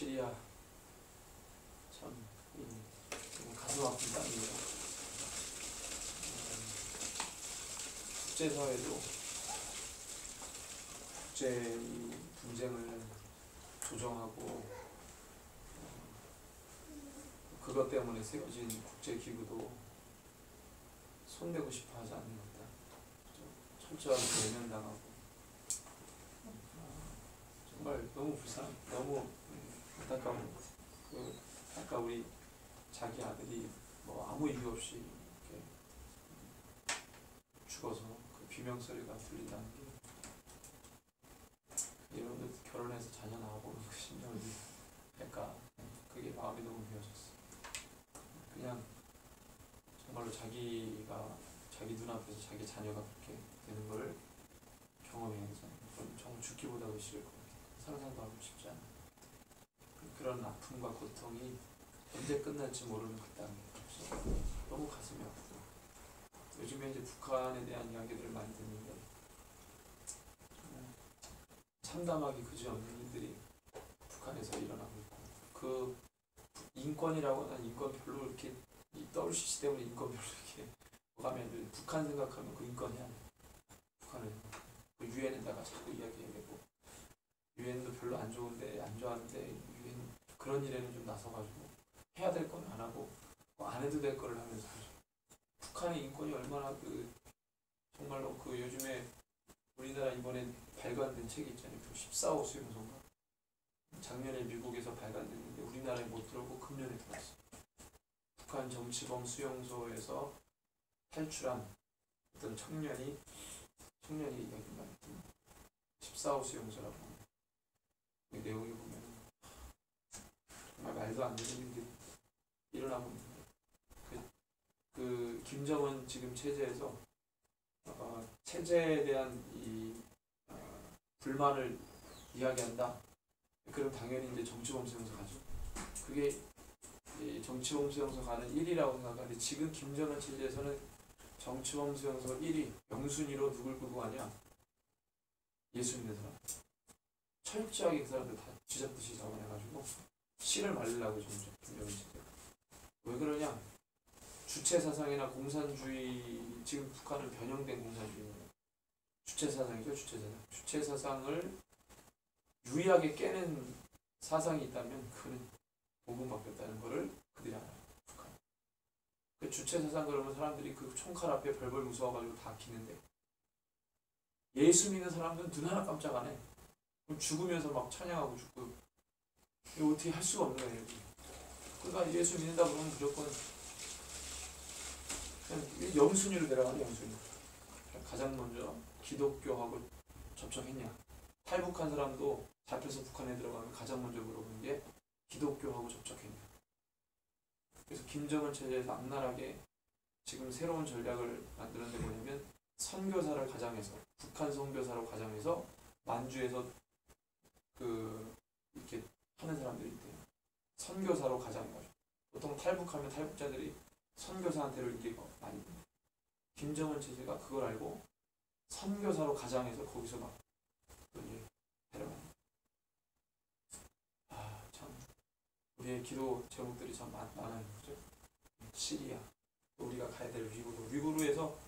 시리아 참 가슴 아픈 땅이에요. 국제사회도 국제 이 분쟁을 조정하고 그것 때문에 세워진 국제기구도 손대고 싶어 하지 않는 것다. 철저하게 외면당하고 정말 너무 너무 안타까운 아까 우리 자기 아들이 뭐 아무 이유 없이 이렇게 죽어서 그 비명소리가 들린다는 게 여러분들 결혼해서 자녀 낳아보면 그 심정을 할까 그게 마음이 너무 베어졌어. 그냥 정말로 자기가 자기 눈앞에서 자기 자녀가 그렇게 되는 거를 경험해야 되잖아요. 그럼 정말 죽기보다도 싫을 것 같아요. 상상도 하고 싶지 않아요. 그런 아픔과 고통이 언제 끝날지 모르는 그 땅에 너무 가슴이 아프고 요즘에 이제 북한에 대한 이야기들을 많이 듣는데 정말 참담하게 그지없는 일들이 북한에서 일어나고 있고 그 인권이라고 하는 인권 별로 이렇게 이 WCC 때문에 인권 별로 이렇게 가면 북한 생각하면 그 인권이 아니에요. 북한은 그 유엔에다가 자꾸 이야기하고 유엔도 별로 안 좋은데 안 좋아하는데 유엔 그런 일에는 좀 나서가지고 해야 될 건 안 하고 안 해도 될 거를 하면서 북한의 인권이 얼마나 정말로 요즘에 우리나라 이번에 발간된 책이 있잖아요. 14호 수용소인가 작년에 미국에서 발간됐는데 우리나라에 못 들어오고 금년에 들어왔어요. 북한 정치범 수용소에서 탈출한 어떤 청년이 이야기만 했던 14호 수용소라고 그 내용이 보면 정말 말도 안 되는 일들이 일어나고 있는데 그 김정은 지금 체제에서 체제에 대한 이 불만을 이야기한다. 그럼 당연히 이제 정치범 수용소 가죠. 그게 정치범 수용소 가는 1위라고 생각하는데 지금 김정은 체제에서는 정치범 수용소 1위 영순위로 누굴 끌고 가냐? 예수 믿는 사람. 철저하게 그 사람들 다 쥐잡듯이 잡아내가지고 씨를 말리려고 지금 김정은 체제가. 왜 그러냐? 주체사상이나 공산주의 지금 북한은 변형된 공산주의입니다. 주체사상이죠. 주체사상을 유의하게 깨는 사상이 있다면 그는 복음 바뀌었다는 것을 그들이 알아요. 북한. 그 주체사상 그러면 사람들이 그 총칼 앞에 벌벌 무서워가지고 다 키는데 예수 믿는 사람들은 눈 하나 깜짝 안 해. 죽으면서 막 찬양하고 죽고 이거 어떻게 할 수가 없는 거예요. 그러니까 예수 믿는다 그러면 무조건 그냥 영순위로 내려가는 영순위. 가장 먼저 기독교하고 접촉했냐. 탈북한 사람도 잡혀서 북한에 들어가면 가장 먼저 물어보는 게 기독교하고 접촉했냐. 그래서 김정은 체제에서 악랄하게 지금 새로운 전략을 만드는 데 뭐냐면 선교사를 가장해서 북한 선교사로 가장해서 만주에서 이렇게 하는 사람들이 있대요. 선교사로 가장해가지고 보통 탈북하면 탈북자들이 선교사한테를 인기가 많이 있는데 김정은 체제가 그걸 알고 선교사로 가장해서 거기서 막 이제 데려가는. 참 우리의 기도 제목들이 참 많아요. 그죠? 시리아, 또 우리가 가야 될 위구르에서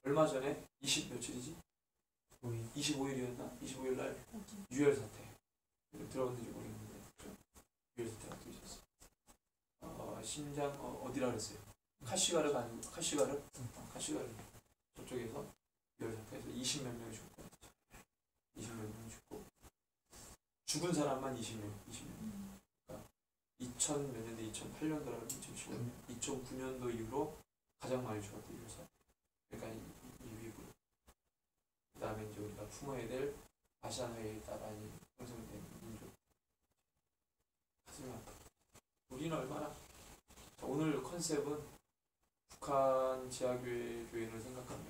얼마 전에 25일이었나? 25일 날 유혈 사태 들어봤는지 모르겠는데 유혈 사태가 또 있었어. 신장 어디라 그랬어요? 카시가르가 아니고 카시가르 저쪽에서 유혈 사태에서 20몇 명이 죽고 20몇 명이 죽고 죽은 사람만 20명. 그러니까 2000몇 년대 2008년도라고 2009년도 이후로 가장 많이 죽었던 유혈 사태. 그러니까 이 위구르. 그 다음에 이제 우리가 품어야 될 아시아나에 따라니 형성된 민족. 가슴이 아파. 우리는 얼마나 오늘 컨셉은 북한 지하교회 교인을 생각하면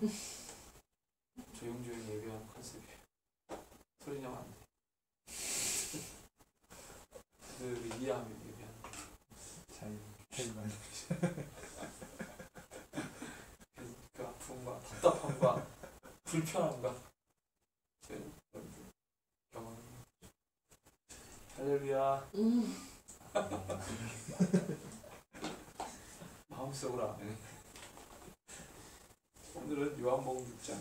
조용조용 예배하는 컨셉이에요. 소리내면 안 돼. 그들을 이해하면 예배하는 그 아픔과 답답함과 불편함과 경험합니다. 할렐루야. 마음속으로 아멘. 오늘은 요한복음 6장.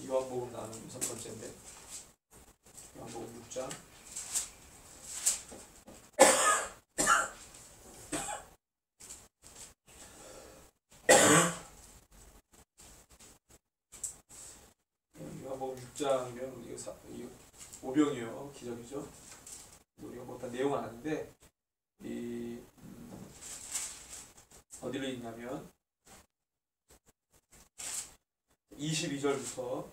요한복음 나누는 첫 번째인데, 요한복음 6장. 요한복음 6장이면 우리가 오병이어 기적이죠. 우리가 못한 내용은 아닌데 어디로 있냐면 22절부터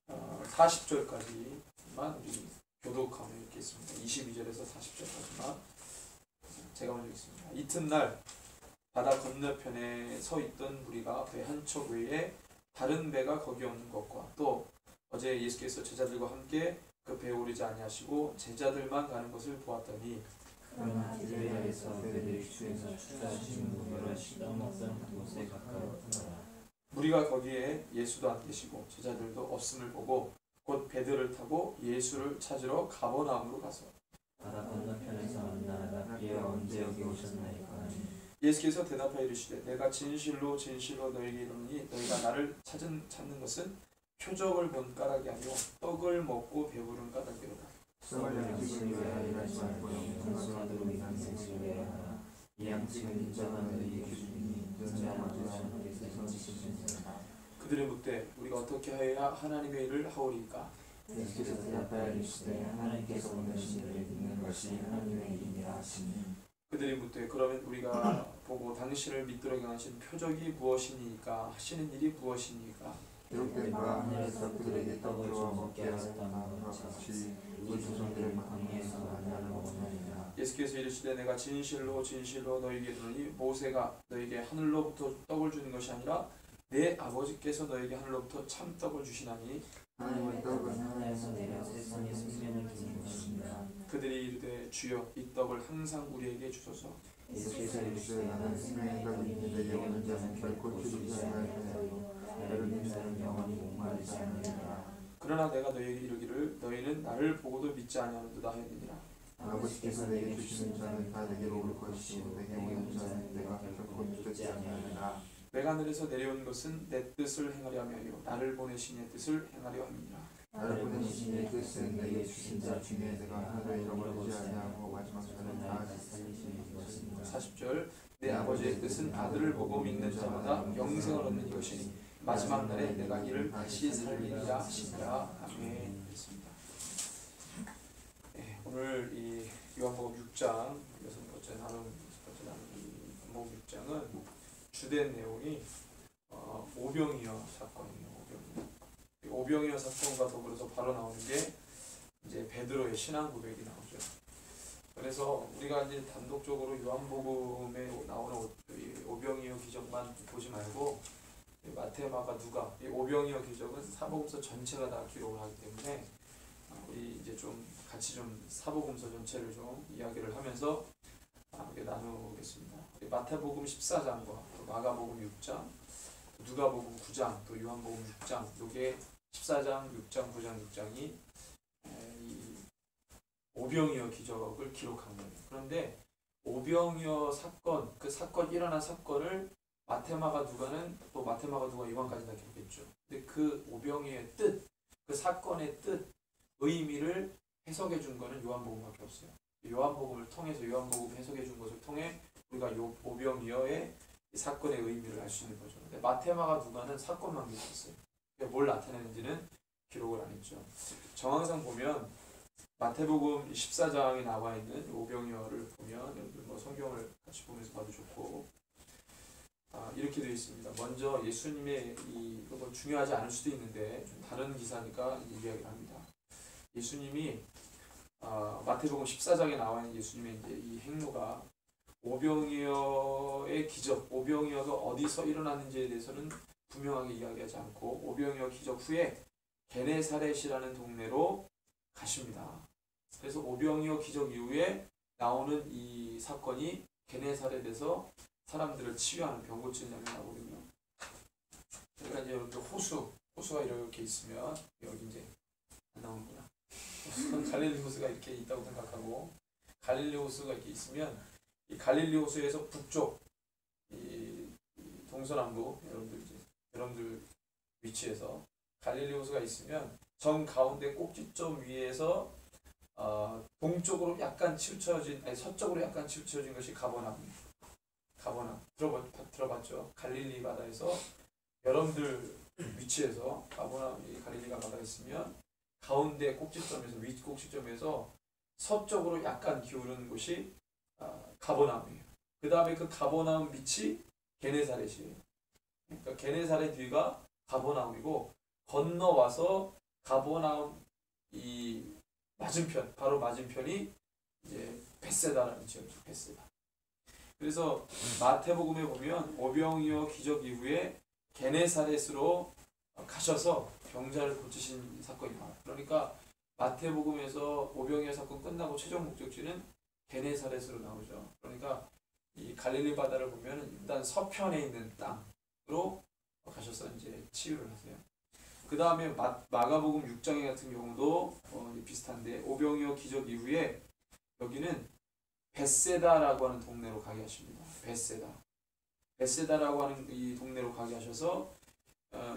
40절까지만 우리 교독하면 읽겠습니다. 22절에서 40절까지만 제가 먼저 읽겠습니다. 이튿날 바다 건너편에 서 있던 무리가 배 한 척 외에 다른 배가 거기 없는 것과 또 어제 예수께서 제자들과 함께 그 배에 오르지 아니하시고 제자들만 가는 것을 보았더니 그러나 디베리아에서 배를 주에서 축사하시는 분들을 시켜 먹던 그곳에 가까웠더라. 무리가 거기에 예수도 안 계시고 제자들도 없음을 보고 곧 배들을 타고 예수를 찾으러 가버나움으로 가서 바다 건너편에서 만나다가 rabbi여 언제 여기 오셨나이까 하니 예수께서 대답하여 이르시되 내가 진실로 진실로 너희에게 이르노니 너희가 나를 찾는 것은 표적을 본 까닭이 아니요 떡을 먹고 배부른 까닭이로다. 떡을 양식을 위하여 일하지 말고 영생하도록 양식을 위하여 하라. 이 양식은 인자가 너희에게 주시니 인자 아버지와 하나님께서 지시신다. 그들이 묻되 우리가 어떻게 하여야 하나님의 일을 하오리까? 예수께서 대답하여 이르시되 하나님께서 보내신 이를 믿는 것이 하나님의 일이라 하시니 그들이 묻되 그러면 우리가 보고 당신을 믿도록 행하신 표적이 무엇이니까 하시는 일이 무엇이니까? 이렇게 바 하늘에서 그들에게 떡을 주어 먹게 하셨다는 것 같이 우리 조상들을 광야에서 만나를 먹었나이다. 예수께서 이르시되 내가 진실로 진실로 너희에게 이르노니 모세가 너희에게 하늘로부터 떡을 주는 것이 아니라 내 아버지께서 너희에게 하늘로부터 참떡을 주시나니 하나님의 떡은 하늘에서 내려 세상에 생명을 주는 것입니다. 그들이 이르되 주여 이 떡을 항상 우리에게 주소서. 예수께서 이르시되 나는 생명의 떡이 내게 오는 자는 결코 죽지 아니하리요 나를 믿는 자는 영원히 목마르지 않으리라. 그러나 내가 너희에게 이르기를 너희는 나를 보고도 믿지 아니하는도다 하였느니라. 아버지께서 내게 주시는 자는 다 내게로 올 것이요 내게 오는 자는 내가 결코 쫓지 아니하리라. 내가 하늘에서 내려온 것은 내 뜻을 행하려 함이요 나를 보내신 이의 뜻을 행하려 함이니라. 나를 보내신 이의 뜻은 내게 주신 자 중에 내가 하나도 잃어버리지 아니하고 마지막 자는 다같이 살리시는 것입니다. 40절 내 아버지의 뜻은 아들을 보고 믿는 자마다 영생을 얻는 것이니 마지막 날에 내가 이를 다시 살리리라 하시니라. 아멘. 그렇습니다. 네, 오늘 이 요한복음 6장 여섯 번째 나누는 이 요한복음 6장은 주된 내용이 오병이어 사건이에요. 오병이어 사건과 더불어서 바로 나오는 게 이제 베드로의 신앙 고백이 나오죠. 그래서 우리가 이제 단독적으로 요한복음에 나오는 오병이어 기적만 보지 말고 마태, 마가, 누가 이 오병이어 기적은 사복음서 전체가 다 기록을 하기 때문에 우리 이제 좀 같이 좀 사복음서 전체를 좀 이야기를 하면서 나누겠습니다. 마태복음 14장과 또 마가복음 6장, 누가복음 9장, 또 요한복음 6장, 이게 14장, 6장, 9장, 6장이 이 오병이어 기적을 기록한 거예요. 그런데 오병이어 사건, 그 사건 일어난 사건을 마테마가 누가는 또 마테마가 누가 요한까지 다 기록했죠. 근데 그 오병이어의 뜻, 그 사건의 뜻, 의미를 해석해 준 거는 요한복음밖에 없어요. 요한복음을 통해서 요한복음 해석해 준 것을 통해 우리가 오병이어의 사건의 의미를 알 수 있는 거죠. 근데 마테마가 누가는 사건만 기록했어요. 뭘 나타내는지는 기록을 안 했죠. 정황상 보면 마태복음 14장에 나와 있는 오병이어를 보면 여러분들 뭐 성경을 같이 보면서 봐도 좋고 이렇게 되어 있습니다. 먼저 예수님의 이건 중요하지 않을 수도 있는데 좀 다른 기사니까 이야기를 합니다. 예수님이 마태복음 14장에 나와 있는 예수님의 이제 이 행로가 오병이어의 기적, 오병이어가 어디서 일어났는지에 대해서는 분명하게 이야기하지 않고 오병이어 기적 후에 게네사렛이라는 동네로 가십니다. 그래서 오병이어 기적 이후에 나오는 이 사건이 게네사렛에서 사람들을 치유하는 병 고치는 장면이 나오거든요. 그러니까 이제 여러분들 호수가 이렇게 있으면 여기 이제 안 나오는구나. 갈릴리 호수가 이렇게 있다고 생각하고 갈릴리 호수가 이렇게 있으면 이 갈릴리 호수에서 북쪽 이 동서남북 여러분들 위치에서 갈릴리 호수가 있으면 정 가운데 꼭지점 위에서 동쪽으로 약간 치우쳐진 서쪽으로 약간 치우쳐진 것이 가버나움. 들어봤죠? 갈릴리 바다에서 여러분들 위치에서 가버나움이 갈릴리가 바다에 있으면 가운데 꼭지점에서 위 꼭지점에서 서쪽으로 약간 기울는 곳이 가버나움이에요. 그 다음에 그 가버나움 밑이 게네사렛이에요. 그러니까 게네사렛 뒤가 가버나움이고 건너와서 가버나움 이 맞은편 바로 맞은편이 이제 벳세다라는 지역이죠. 벳세다. 그래서 마태복음에 보면 오병이어 기적 이후에 게네사렛으로 가셔서 병자를 고치신 사건이 나와요. 그러니까 마태복음에서 오병이어 사건 끝나고 최종 목적지는 게네사렛으로 나오죠. 그러니까 이 갈릴리 바다를 보면 일단 서편에 있는 땅으로 가셔서 이제 치유를 하세요. 그 다음에 마가복음 6장에 같은 경우도 비슷한데 오병이어 기적 이후에 여기는 벳세다라고 하는 동네로 가게 하십니다. 벳세다라고 하는 이 동네로 가게 하셔서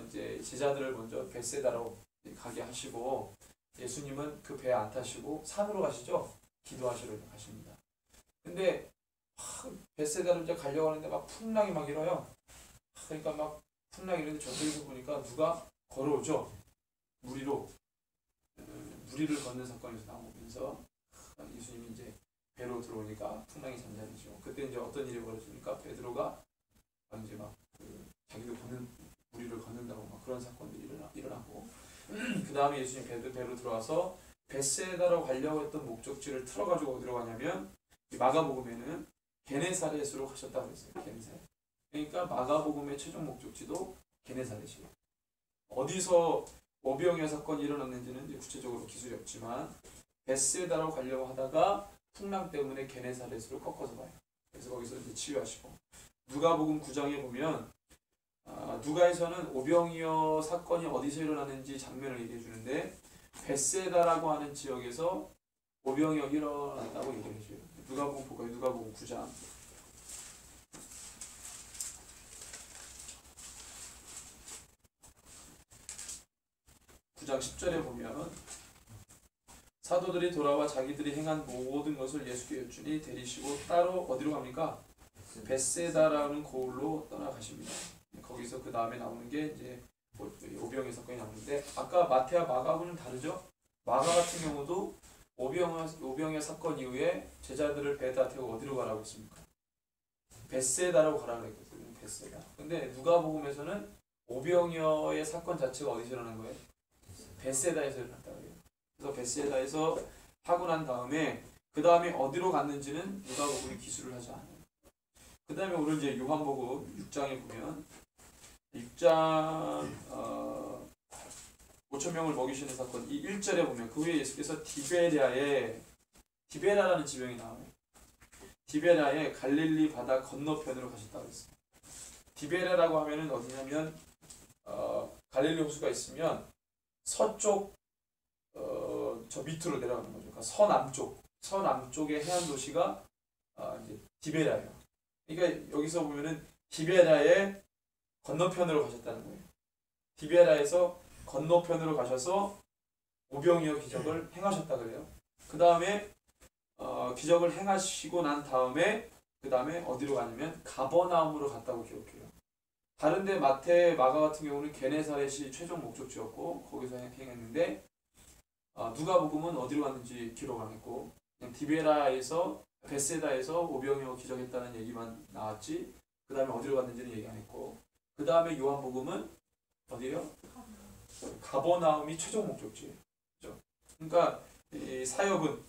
이제 제자들을 먼저 벳세다로 가게 하시고 예수님은 그 배 안 타시고 산으로 가시죠. 기도하시러 가십니다. 근데 벳세다를 이제 가려고 하는데 막 풍랑이 막 일어요. 그러니까 막 풍랑이 일어는데 저쪽에서 보니까 누가 걸어오죠. 무리를 걷는 사건에서 나오면서 예수님이 이제 배로 들어오니까 풍랑이 잠잠해지고 그때 이제 어떤 일이 벌어지니까 베드로가 이제 막 자기도 무리를 걷는다고 막 그런 사건들이 일어나고 그 다음에 예수님 배로 들어와서 벳세다로 가려고 했던 목적지를 틀어가지고 어디로 가냐면 마가복음에는 게네사렛으로 가셨다고 했어요. 게네사렛. 그러니까 마가복음의 최종 목적지도 게네사렛이에요. 어디서 오병이어 사건이 일어났는지는 이제 구체적으로 기술이 없지만 벳세다로 가려고 하다가 풍랑 때문에 게네사렛으로 꺾어서 가요. 그래서 거기서 이제 치유하시고 누가복음 9장에 보면 누가에서는 오병이어 사건이 어디서 일어났는지 장면을 얘기해 주는데 벳세다라고 하는 지역에서 오병이어 일어났다고 얘기를 해줘요. 누가복음 볼까요? 누가복음 9장. 9장 10절에 보면 사도들이 돌아와 자기들이 행한 모든 것을 예수께 여쭈니 데리시고 따로 어디로 갑니까? 벳세다라는 고을로 떠나가십니다. 거기서 그 다음에 나오는 게 이제 오병이어 사건이 나오는데 아까 마태와 마가하고는 다르죠? 마가 같은 경우도 오병이어 사건 이후에 제자들을 배에다 태우고 어디로 가라고 했습니까? 벳세다라고 가라고 했거든요. 벳세다. 근데 누가복음에서는 오병이어의 사건 자체가 어디서 일어난 거예요? 벳세다에서 일어났다고 해요. 그래서 벳세다에서 하고 난 다음에 그 다음에 어디로 갔는지는 누가복음이 기술을 하지 않아요. 그 다음에 오늘 이제 요한복음 6장에 보면 6장 5,000명을 먹이시는 사건 이 1절에 보면 그 후에 예수께서 디베라라는 지명이 나와요. 디베라의 갈릴리 바다 건너편으로 가셨다고 했어요. 디베라라고 하면은 어디냐면 갈릴리 호수가 있으면 서쪽 저 밑으로 내려가는 거죠. 그러니까 서남쪽의 해안 도시가 이제 디베라예요. 그러니까 여기서 보면은 디베라의 건너편으로 가셨다는 거예요. 디베라에서 건너편으로 가셔서 오병이어 기적을 행하셨다 그래요. 그 다음에 기적을 행하시고 난 다음에 그 다음에 어디로 가냐면 가버나움으로 갔다고 기록해요. 다른데 마태, 마가 같은 경우는 게네사렛이 최종 목적지였고 거기서 행했는데 누가복음은 어디로 갔는지 기록 안 했고 그냥 디베라에서 벳세다에서 오병이어 기적했다는 얘기만 나왔지 그 다음에 어디로 갔는지는 얘기 안 했고 그 다음에 요한복음은 어디요? 가버나움이 최종 목적지예요. 그렇죠? 그러니까 이 사역은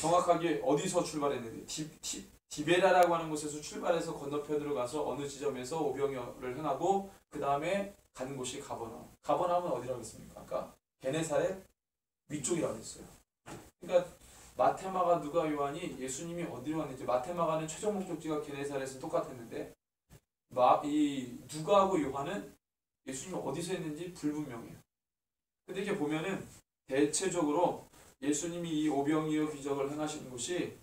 정확하게 어디서 출발했는데 디베라라고 하는 곳에서 출발해서 건너편으로 가서 어느 지점에서 오병이어를 행하고 그 다음에 가는 곳이 가버나움. 가버나움은 어디라고 했습니까? 아까 게네사렛 위쪽이라고 했어요. 그러니까 마태, 마가, 누가, 요한이 예수님이 어디로 갔는지, 마태, 마가는 최종 목적지가 게네사렛에서 똑같았는데 이 누가하고 요한은 예수님이 어디서 했는지 불분명해요. 근데 이렇게 보면은 대체적으로 예수님이 이 오병이어 기적을 행하시는 곳이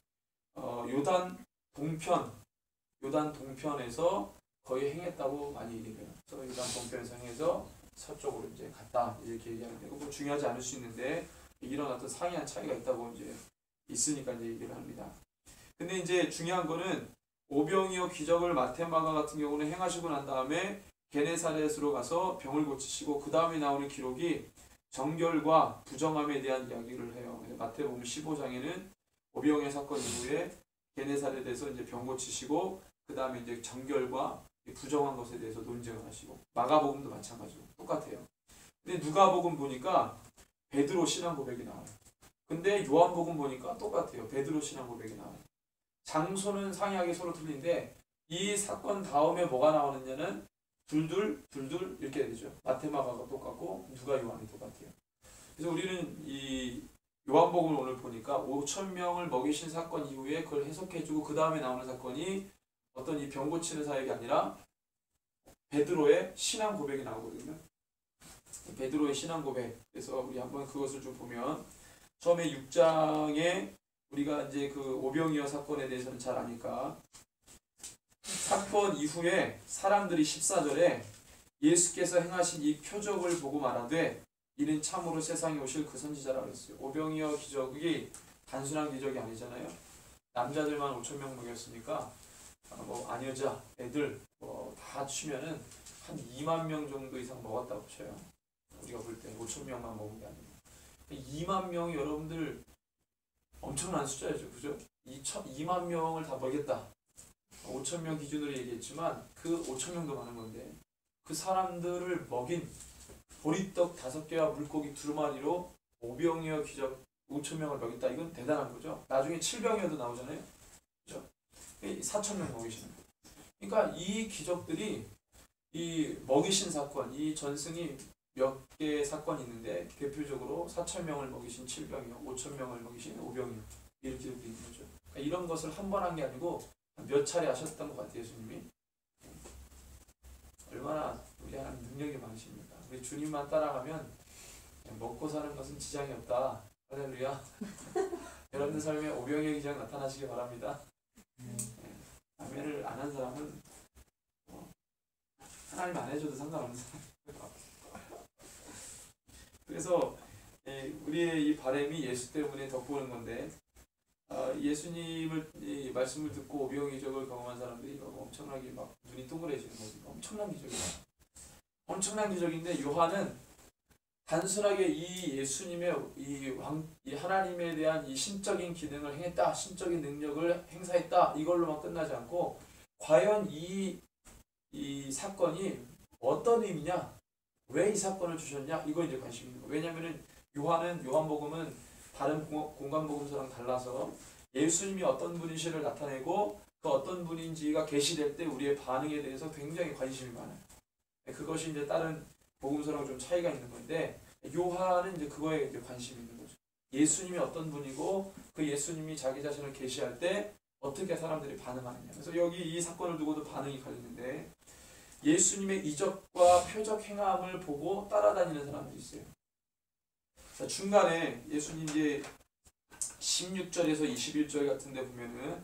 요단 동편에서 거의 행했다고 많이 얘기해요. 그래서 요단 동편에서 행해서 서쪽으로 이제 갔다 이렇게 얘기하는데, 뭐 중요하지 않을 수 있는데 이런 어떤 상이한 차이가 있다고 이제 있으니까 이제 얘기를 합니다. 근데 이제 중요한 거는 오병이어 기적을 마테마가 같은 경우는 행하시고 난 다음에 게네사렛으로 가서 병을 고치시고 그 다음에 나오는 기록이 정결과 부정함에 대한 이야기를 해요. 마태복음 15장에는 오병이어 사건 이후에 게네사렛에서 이제 병 고치시고 그 다음에 이제 정결과 부정한 것에 대해서 논쟁을 하시고, 마가복음도 마찬가지로 똑같아요. 근데 누가복음 보니까 베드로 신앙 고백이 나와요. 근데 요한복음 보니까 똑같아요. 베드로 신앙 고백이 나와요. 장소는 상이하게 서로 틀린데 이 사건 다음에 뭐가 나오느냐는 둘둘 이렇게 되죠. 마태, 마가가 똑같고 누가, 요한이 똑같아요. 그래서 우리는 이 요한복음을 오늘 보니까 5,000명을 먹이신 사건 이후에 그걸 해석해주고 그 다음에 나오는 사건이 어떤 이 병 고치는 사역이 아니라 베드로의 신앙 고백이 나오거든요. 베드로의 신앙 고백. 그래서 우리 한번 그것을 좀 보면, 처음에 6장에 우리가 이제 그 오병이어 사건에 대해서는 잘 아니까, 사건 이후에 사람들이 14절에 예수께서 행하신 이 표적을 보고 말하되 이는 참으로 세상에 오실 그 선지자라 그랬어요. 오병이어 기적이 단순한 기적이 아니잖아요. 남자들만 5,000명 먹였으니까 뭐 아녀자, 애들 뭐 다 치면은 한 2만 명 정도 이상 먹었다고 쳐요. 우리가 볼 때 5,000명만 먹은 게 아니고 2만 명이 여러분들 엄청난 숫자죠, 그죠? 2만 명을 다 먹였다. 5,000명 기준으로 얘기했지만 그 5,000명도 많은 건데 그 사람들을 먹인 보리떡 5개와 물고기 2마리로 오병이어 기적 5,000명을 먹였다. 이건 대단한 거죠. 나중에 7병이어도 나오잖아요. 그죠? 4,000명 먹이시는 거예요. 그러니까 이 기적들이, 이 먹이신 사건, 이 전승이 몇 개의 사건이 있는데 대표적으로 4,000명을 먹이신 7병이요, 5,000명을 먹이신 5병이요, 이렇게 되어 있는 거죠. 그러니까 이런 것을 한 번 한 게 아니고 몇 차례 하셨던 것 같아요, 예수님이. 얼마나 우리 하나님 능력이 많으십니까? 우리 주님만 따라가면 먹고 사는 것은 지장이 없다. 할렐루야. 여러분들 삶에 오병이어 기적 나타나시기 바랍니다. 아멘을 안 한 사람은 하나님 안 해줘도 상관없는 사람. 그래서 우리의 이 바람이 예수 때문에 덮보는 건데, 예수님을 이 말씀을 듣고 오병이어 기적을 경험한 사람들이 엄청나게 막 눈이 동그래지는 거지. 엄청난 기적이다. 엄청난 기적인데 요한은 단순하게 이 예수님의 이 하나님에 대한 이 신적인 기능을 행했다, 신적인 능력을 행사했다, 이걸로만 끝나지 않고 과연 이 사건이 어떤 의미냐, 왜 이 사건을 주셨냐, 이거 이제 관심이 있는 거예요. 왜냐면은 요한복음은 다른 공간복음서랑 달라서 예수님이 어떤 분이시를 나타내고 그 어떤 분인지가 계시될 때 우리의 반응에 대해서 굉장히 관심이 많아요. 그것이 이제 다른 복음서랑 좀 차이가 있는 건데, 요한은 이제 그거에 이제 관심이 있는 거죠. 예수님이 어떤 분이고 그 예수님이 자기 자신을 계시할 때 어떻게 사람들이 반응하느냐. 그래서 여기 이 사건을 두고도 반응이 갈리는데, 예수님의 이적과 표적 행함을 보고 따라다니는 사람들이 있어요. 자, 중간에 예수님 이제 16절에서 21절 같은 데 보면은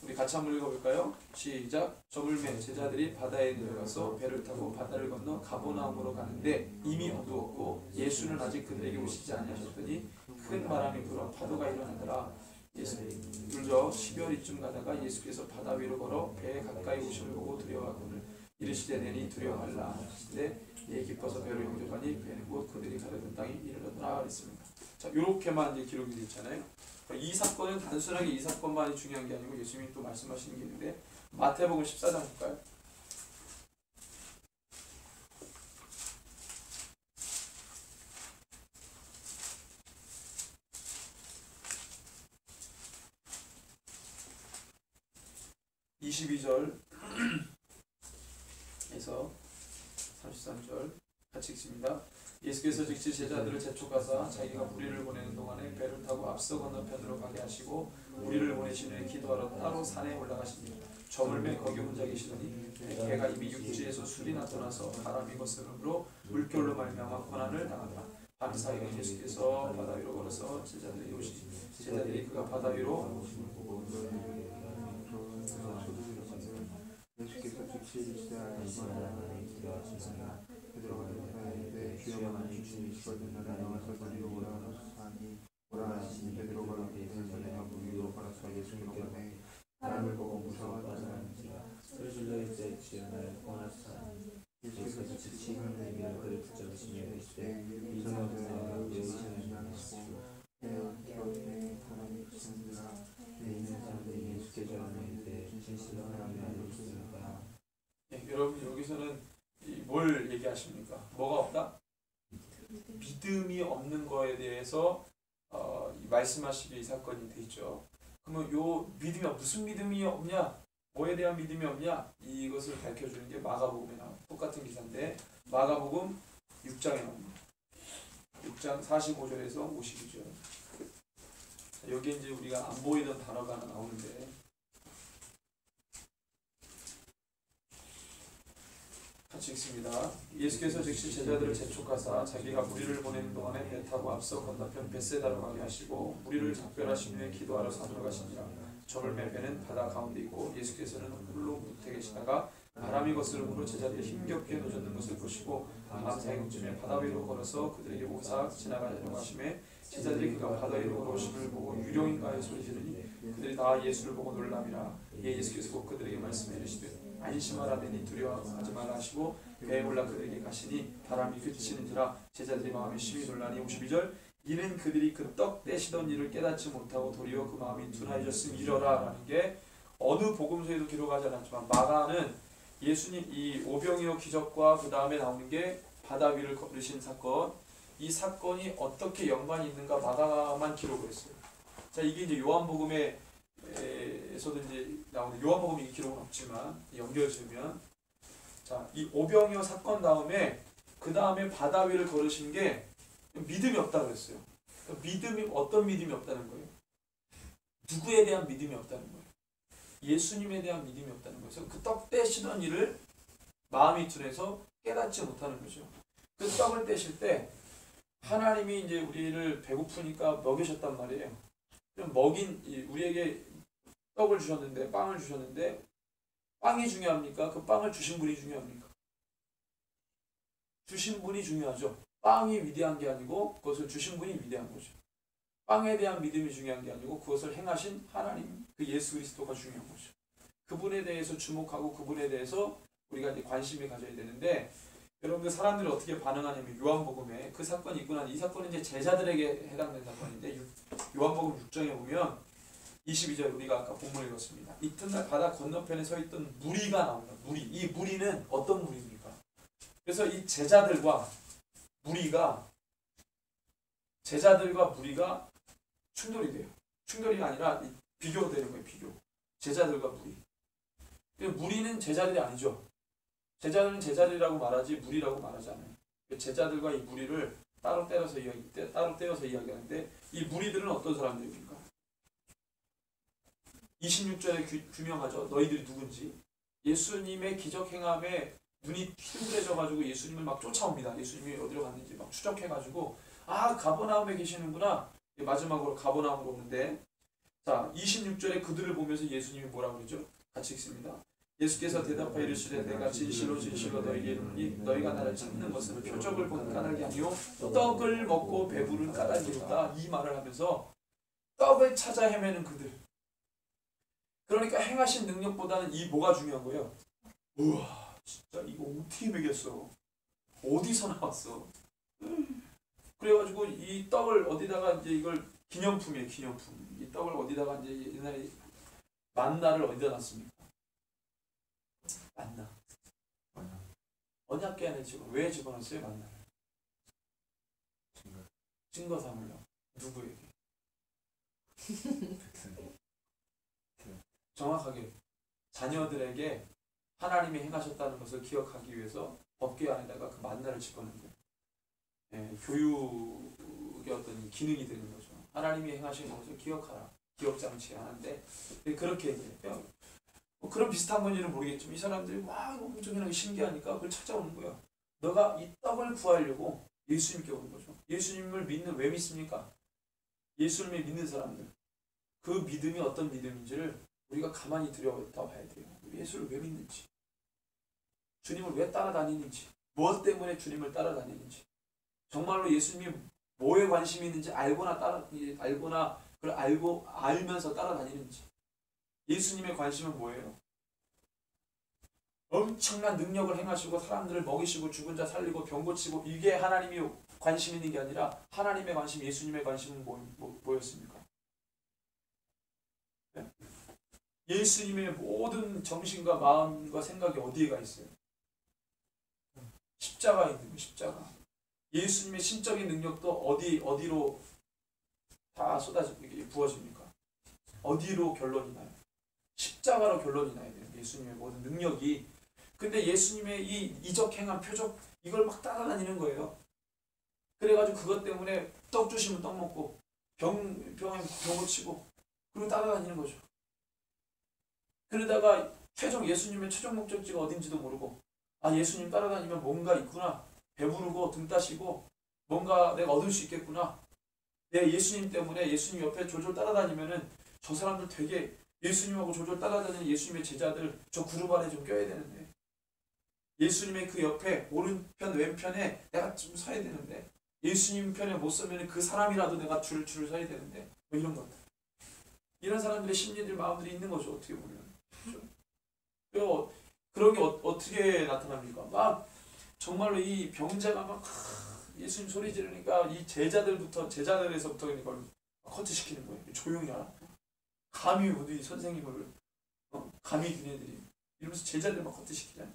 우리 같이 한번 읽어볼까요? 시작. 저물매 제자들이 바다에 내려가서 배를 타고 바다를 건너 가버나움으로 가는데 이미 어두웠고 예수는 아직 그들에게 오시지 아니하셨더니 큰 바람이 불어 파도가 일어나더라. 예수님 물러 12월이쯤 가다가 예수께서 바다 위로 걸어 배에 가까이 오심을 보고 두려워하거늘 이르시되 내니 두려워하라 하시되 예 기뻐서 배로 영접하니 배는 곧 그들이 가려던 땅에 이르렀더라 그랬습니다. 자, 요렇게만 이제 기록이 되어 있잖아요. 이 사건은 단순하게 이 사건만이 중요한 게 아니고 예수님이 또 말씀하시는 게 있는데, 마태복음 14장 볼까요? (22절) 에서 33절 같이 읽습니다. 예수께서 즉시 제자들을 재촉하사 자기가 무리를 보내는 동안에 배를 타고 앞서 건너편으로 가게 하시고 무리를 보내신 후에 기도하러 따로 산에 올라가십니다. 저물매 거기 혼자 계시더니 개가 이미 육지에서 술이 나타나서 바람이 거스름으로 물결로 말미암아 고난을 당하더라. 밤사이에 예수께서 바다 위로 걸어서 제자들이 오시니 제자들이 그가 바다 위로 예수께서 즉시 이르시되 하나님 기도하시니라. 베드로가 대답하되 주여 만일 주시거든 나를 나와서 저리로 오라 하시니 오라 하시니 베드로가 이르되 내가 물 위로 걸어서 예수께로 가매 사람을 보고 무서워하더라. 소리질러 이제 주여 나를 구원하시라. 예수께서 즉시 하나님이라 그를 붙잡으시며 이르시되 이전하여 예수는 하시고 그런데 하나님이 붙이느니라. 내 있는 사람들이 예수께서 하나님께 진실로 하나님을 알려주셨습니다. 여러분 여기서는 뭘 얘기하십니까? 뭐가 없다? 믿음이 없는 거에 대해서 말씀하시기에 이 사건이 돼 있죠. 그러면 요 믿음이 무슨 믿음이 없냐? 뭐에 대한 믿음이 없냐? 이것을 밝혀주는 게 마가복음에 나와. 똑같은 기사인데 마가복음 6장에 나옵니다. 6장 45절에서 52절. 여기 이제 우리가 안 보이던 단어가 하나 나오는데 같이 읽습니다. 예수께서 즉시 제자들을 재촉하사 자기가 무리를 보내는 동안에 배 타고 앞서 건너편 벳세다로 가게 하시고 무리를 작별하신 후에 기도하러 산으로 가시니라. 저물매 배는 바다 가운데 있고 예수께서는 홀로 무태 계시다가 바람이 거스름으로 제자들이 힘겹게 노젓는 것을 보시고 밤사이쯤에 바다 위로 걸어서 그들에게 오사 지나가려고 하심에 제자들이 그가 바다 위로 걸어오심을 보고 유령인가 하여 소리 지르니 그들이 다 예수를 보고 놀라미라. 이에 예수께서 곧 그들에게 말씀해 이르시되 안심하라. 내니 두려워하지 말라 하시고 배에 올라 그들에게 가시니 바람이 그치는지라 제자들이 마음이 심히 놀라니. 52절 이는 그들이 그 떡 떼시던 일을 깨닫지 못하고 도리어 그 마음이 둔하여졌음 이러라 라는 게 어느 복음서에도 기록하지 않았지만 마가는 예수님 이 오병이어 기적과 그 다음에 나오는 게 바다 위를 걸으신 사건, 이 사건이 어떻게 연관이 있는가 마가만 기록을 했어요. 자, 이게 이제 요한복음에서도 이제 나오는 요한복음이 이 기록은 없지만 연결지으면 자, 이 오병이어 사건 다음에 그 다음에 바다 위를 걸으신 게 믿음이 없다고 그랬어요. 그러니까 믿음이 어떤 믿음이 없다는 거예요? 누구에 대한 믿음이 없다는 거예요? 예수님에 대한 믿음이 없다는 거예요. 그래서 그 떡 떼시던 일을 마음이 둔해서 깨닫지 못하는 거죠. 그 떡을 떼실 때 하나님이 이제 우리를 배고프니까 먹이셨단 말이에요. 그럼 우리에게 떡을 주셨는데 빵을 주셨는데 빵이 중요합니까? 그 빵을 주신 분이 중요합니까? 주신 분이 중요하죠. 빵이 위대한 게 아니고 그것을 주신 분이 위대한 거죠. 빵에 대한 믿음이 중요한 게 아니고 그것을 행하신 하나님, 그 예수 그리스도가 중요한 거죠. 그분에 대해서 주목하고 그분에 대해서 우리가 이제 관심이 가져야 되는데 여러분들 사람들이 어떻게 반응하냐면 요한복음에 그 사건이 있고 난 이 사건은 이제 제자들에게 해당된 사건인데 요한복음 6장에 보면 22절 우리가 아까 본문 읽었습니다. 이튿날 바다 건너편에 서 있던 무리가 나옵니다. 이 무리는 어떤 무리입니까? 그래서 이 제자들과 무리가 충돌이 돼요. 충돌이 아니라 비교되는 거예요. 비교. 제자들과 무리. 무리는 제자들이 아니죠. 제자들은 제자들이라고 말하지 무리라고 말하지 않아요. 제자들과 이 무리를 따로 떼어서 이야기하는데 이 무리들은 어떤 사람들입니까? 26절에 규명하죠. 너희들이 누군지. 예수님의 기적 행함에 눈이 휘둥그레져가지고 예수님을 막 쫓아옵니다. 예수님이 어디로 갔는지 막 추적해가지고 가버나움에 계시는구나. 마지막으로 가버나움으로 오는데 자 26절에 그들을 보면서 예수님이 뭐라고 그러죠? 같이 읽습니다. 예수께서 대답하여 이르시되 내가 진실로 너희에게 이르노니 너희가 나를 찾는 것은 표적을 보는 까닭이 아니요 떡을 먹고 배부른 까닭이로다. 이 말을 하면서 떡을 찾아 헤매는 그들. 그러니까 행하신 능력보다는 이 뭐가 중요한 거예요? 우와 진짜 이거 어떻게 먹였어? 어디서 나왔어? 그래가지고 이 떡을 어디다가 이제 이걸 기념품이에요. 기념품. 이 떡을 어디다가 이제 옛날에 만나를 어디다 놨습니까? 만나. 언약궤 안에 왜 집어넣었어요? 만나를. 증거 삼으려고. 누구에게? 정확하게 자녀들에게 하나님이 행하셨다는 것을 기억하기 위해서 법궤 안에다가 그 만나를 집어넣는 거예요. 예, 교육의 어떤 기능이 되는 거죠. 하나님이 행하신 것을 기억하라. 기억장치 하는데 그렇게 이제 뭐 그런 비슷한 건지는 모르겠지만 이 사람들이 막 엄청나게 신기하니까 그걸 찾아오는 거예요. 너가 이 떡을 구하려고 예수님께 오는 거죠. 예수님을 왜 믿습니까? 예수님을 믿는 사람들. 그 믿음이 어떤 믿음인지를 우리가 가만히 들여다봐야 돼요. 예수를 왜 믿는지, 주님을 왜 따라다니는지, 무엇 때문에 주님을 따라다니는지, 정말로 예수님이 뭐에 관심이 있는지 알거나 그걸 알면서 따라다니는지. 예수님의 관심은 뭐예요? 엄청난 능력을 행하시고 사람들을 먹이시고 죽은 자 살리고 병 고치고 이게 하나님이 관심 있는 게 아니라 하나님의 관심, 예수님의 관심은 뭐였습니까? 네? 예수님의 모든 정신과 마음과 생각이 어디에 가 있어요? 십자가에 있는 거예요. 십자가. 예수님의 신적인 능력도 어디로 다 부어집니까? 어디로 결론이 나요? 십자가로 결론이 나야 돼요. 예수님의 모든 능력이. 근데 예수님의 이 이적행한 표적 이걸 막 따라다니는 거예요. 그래가지고 그것 때문에 떡 주시면 떡 먹고 병에 병 고치고 그리고 따라다니는 거죠. 그러다가 예수님의 최종 목적지가 어딘지도 모르고 예수님 따라다니면 뭔가 있구나. 배부르고 등 따시고 뭔가 내가 얻을 수 있겠구나. 내 예수님 때문에 예수님 옆에 졸졸 따라다니면은 저 사람들 되게 예수님하고 졸졸 따라다니는 예수님의 제자들 저 그룹 안에 좀 껴야 되는데 예수님의 그 옆에 오른편 왼편에 내가 좀 서야 되는데 예수님 편에 못 서면 그 사람이라도 내가 줄을 서야 되는데 뭐 이런 것들. 이런 사람들의 심리들 마음들이 있는 거죠. 어떻게 보면. 그렇죠? 그런 게 어떻게 나타납니까? 막 정말로 이 병자가 막 예수님 소리 지르니까 이 제자들에서부터 이걸 커트시키는 거예요. 조용히 하라. 감히 우리 선생님을 감히 그네들이 이러면서 제자들 막 커트시키잖아요.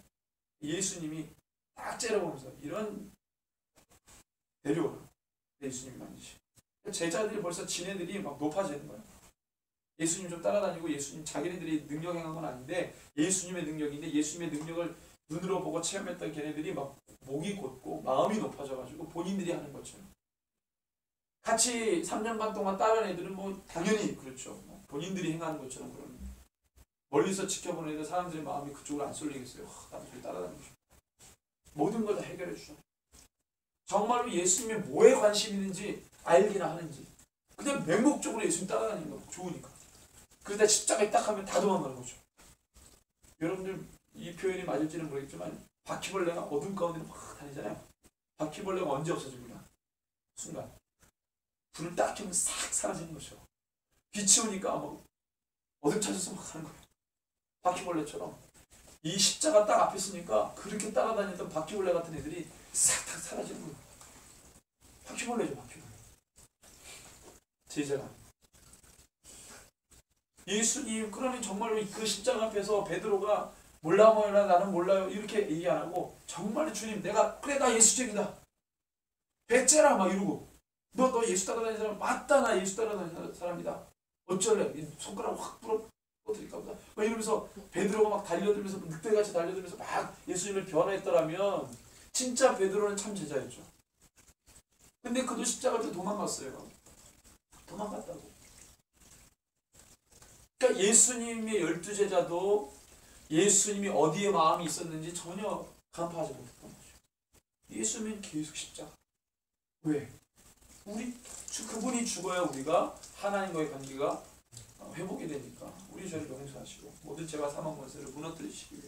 예수님이 딱 째려보면서 이런 내려오라. 예수님이 만지시. 제자들이 벌써 지네들이 막 높아지는 거예요. 예수님 좀 따라다니고 예수님 자기네들이 능력 행한 건 아닌데 예수님의 능력인데 예수님의 능력을 눈으로 보고 체험했던 걔네들이 막 목이 곧고 마음이 높아져가지고 본인들이 하는 것처럼 같이 3년간 동안 따라온 애들은 뭐 당연히 그렇죠. 본인들이 행하는 것처럼 그런 멀리서 지켜보는 애들 사람들의 마음이 그쪽으로 안 쏠리겠어요. 나도 저기 따라다니고 싶어. 모든 걸 다 해결해 주죠. 정말로 예수님이 뭐에 관심이 있는지 알기나 하는지 그냥 맹목적으로 예수님 따라다니는 거 좋으니까. 그러다 십자가에 딱 하면 다 도망가는 거죠. 여러분들 이 표현이 맞을지는 모르겠지만 바퀴벌레가 어둠 가운데 막 다니잖아요. 바퀴벌레가 언제 없어집니까? 순간 불을 딱 켜면 싹 사라지는 거죠. 빛이 오니까 막 어둠 찾아서 막 가는 거예요. 바퀴벌레처럼 이 십자가 딱 앞에 있으니까 그렇게 따라다녔던 바퀴벌레 같은 애들이 싹 다 사라지는 거예요. 바퀴벌레죠. 바퀴벌레. 제자가 예수님 그러니 정말로 그 십자가 앞에서 베드로가 몰라 나는 몰라요 이렇게 얘기 안 하고 정말로 주님 내가 그래 나 예수쟁이다 배째라 막 이러고 너 예수 따라다니는 사람 맞다 나 예수 따라다니는 사람이다 어쩔래 손가락 확 부러뜨릴까 보다 막 이러면서 베드로가 막 달려들면서 늑대같이 달려들면서 막 예수님을 변호했더라면 진짜 베드로는 참 제자였죠. 근데 그도 십자가 앞에서 도망갔어요. 도망갔다고. 그러니까 예수님의 12제자도 예수님이 어디에 마음이 있었는지 전혀 간파하지 못했던 거죠. 예수님은 계속 십자가. 왜? 그분이 죽어야 우리가 하나님과의 관계가 회복이 되니까 우리 죄를 용서하시고 모든 죄와 사망 권세를 무너뜨리시기 위해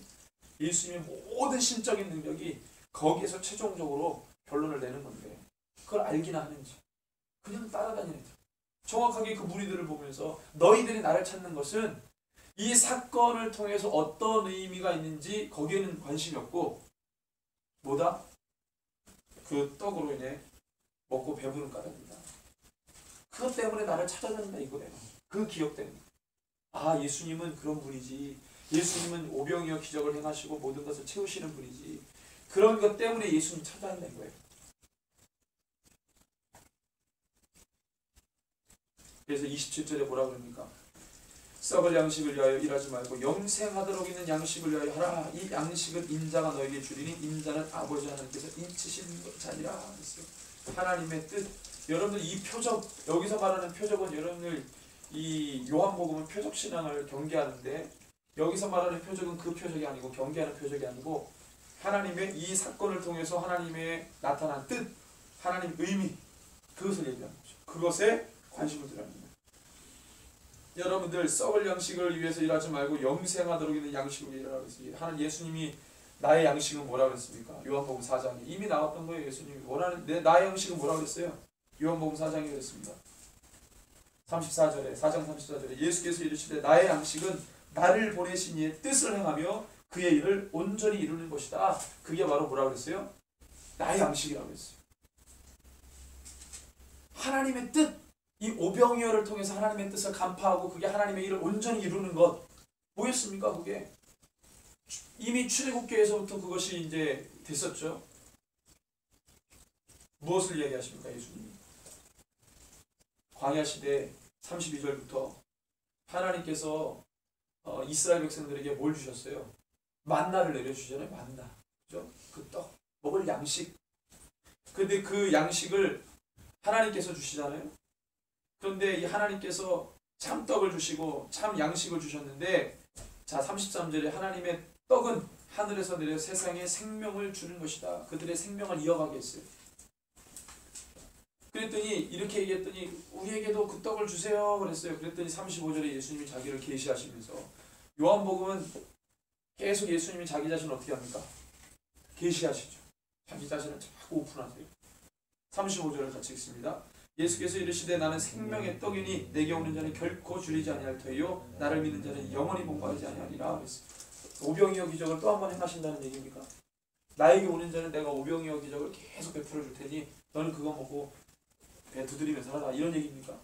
예수님의 모든 신적인 능력이 거기에서 최종적으로 결론을 내는 건데 그걸 알기나 하는지 그냥 따라다니는 거죠. 정확하게 그 무리들을 보면서 너희들이 나를 찾는 것은 이 사건을 통해서 어떤 의미가 있는지 거기에는 관심이 없고 뭐다? 그 떡으로 인해 먹고 배부른 까닭이다. 그것 때문에 나를 찾아다닌다 이거예요. 그 기억 때문에. 예수님은 그런 분이지. 예수님은 오병이어 기적을 행하시고 모든 것을 채우시는 분이지. 그런 것 때문에 예수님 찾아다니는 거예요. 그래서 27절에 뭐라 그럽니까? 썩을 양식을 위하여 일하지 말고 영생하도록 있는 양식을 위하여 하라. 이 양식은 인자가 너에게 주리니 인자는 아버지 하나님께서 인치신 자니라 했어요. 하나님의 뜻. 여러분들 이 표적, 여기서 말하는 표적은 여러분들 이 요한복음은 표적 신앙을 경계하는데 여기서 말하는 표적은 그 표적이 아니고 경계하는 표적이 아니고 하나님의 이 사건을 통해서 하나님의 나타난 뜻, 하나님 의미, 그것을 얘기하는 거죠. 그것에 관심을 두라는 거예요. 여러분들 썩을 양식을 위해서 일하지 말고 영생하도록 있는 양식을 일하라고 했어요. 하나님 예수님이 나의 양식은 뭐라고 했습니까? 요한복음 4장에 이미 나왔던 거예요. 예수님이 원하는 나의 양식은 뭐라고 했어요? 요한복음 4장에 그랬습니다. 34절에 4장 34절에 예수께서 이르시되 나의 양식은 나를 보내신 이의 뜻을 행하며 그의 일을 온전히 이루는 것이다. 그게 바로 뭐라고 그랬어요? 나의 양식이라고 했어요. 하나님의 뜻, 이 오병이어를 통해서 하나님의 뜻을 간파하고 그게 하나님의 일을 온전히 이루는 것 뭐였습니까? 그게 이미 출애굽기에서부터 그것이 이제 됐었죠. 무엇을 얘기하십니까? 예수님이 광야 시대 32절부터 하나님께서 이스라엘 백성들에게 뭘 주셨어요? 만나를 내려주잖아요. 만나, 그죠? 그 떡 먹을 양식. 근데 그 양식을 하나님께서 주시잖아요. 그런데 이 하나님께서 참떡을 주시고 참 양식을 주셨는데, 자 33절에 하나님의 떡은 하늘에서 내려 세상에 생명을 주는 것이다. 그들의 생명을 이어가게 했어요. 그랬더니 이렇게 얘기했더니 우리에게도 그 떡을 주세요 그랬어요. 그랬더니 35절에 예수님이 자기를 계시하시면서, 요한복음은 계속 예수님이 자기 자신을 어떻게 합니까? 계시하시죠. 자기 자신을 자꾸 오픈하세요. 35절을 같이 읽습니다. 예수께서 이르시되 나는 생명의 떡이니 내게 오는 자는 결코 줄이지 아니할 터이요 나를 믿는 자는 영원히 목마르지 아니하리라 그랬어요. 오병이어 기적을 또 한 번 행하신다는 얘기입니까? 나에게 오는 자는 내가 오병이어 기적을 계속 베풀어 줄 테니 너는 그거 먹고 배 두드리면서 살아라, 이런 얘기입니까?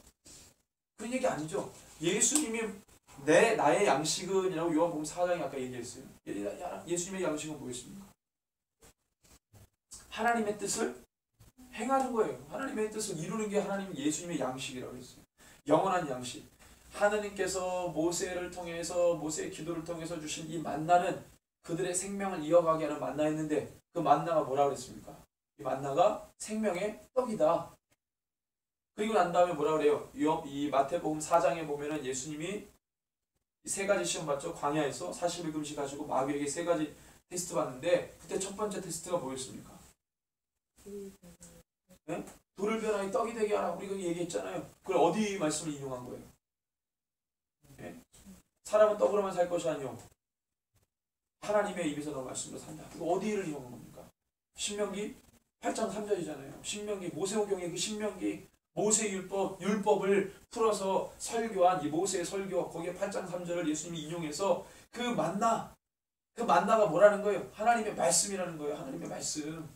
그런 얘기 아니죠. 예수님이 나의 양식은이라고 요한복음 4장에 아까 얘기했어요. 예수님의 양식은 뭐였습니까? 하나님의 뜻을 행하는 거예요. 하나님의 뜻을 이루는 게 하나님 예수님의 양식이라고 했어요. 영원한 양식. 하나님께서 모세를 통해서, 모세의 기도를 통해서 주신 이 만나는 그들의 생명을 이어가게 하는 만나였는데, 그 만나가 뭐라고 그랬습니까? 이 만나가 생명의 떡이다. 그리고 난 다음에 뭐라 그래요? 이 마태복음 4장에 보면은 예수님이 세 가지 시험 봤죠. 광야에서 40일 금식 가지고 마귀에게 세 가지 테스트 받는데, 그때 첫 번째 테스트가 뭐였습니까? 네? 돌을 변하여 떡이 되게 하라. 우리가 얘기했잖아요. 그걸 어디 말씀을 인용한 거예요? 네? 사람은 떡으로만 살 것이 아니오 하나님의 입에서 나온 말씀으로 산다. 이거 어디를 인용한 겁니까? 신명기 8장 3절이잖아요. 신명기, 모세오경의 그 신명기, 모세 율법을 풀어서 설교한 이 모세의 설교, 거기에 8장 3절을 예수님이 인용해서 그 만나가 뭐라는 거예요? 하나님의 말씀이라는 거예요. 하나님의 말씀.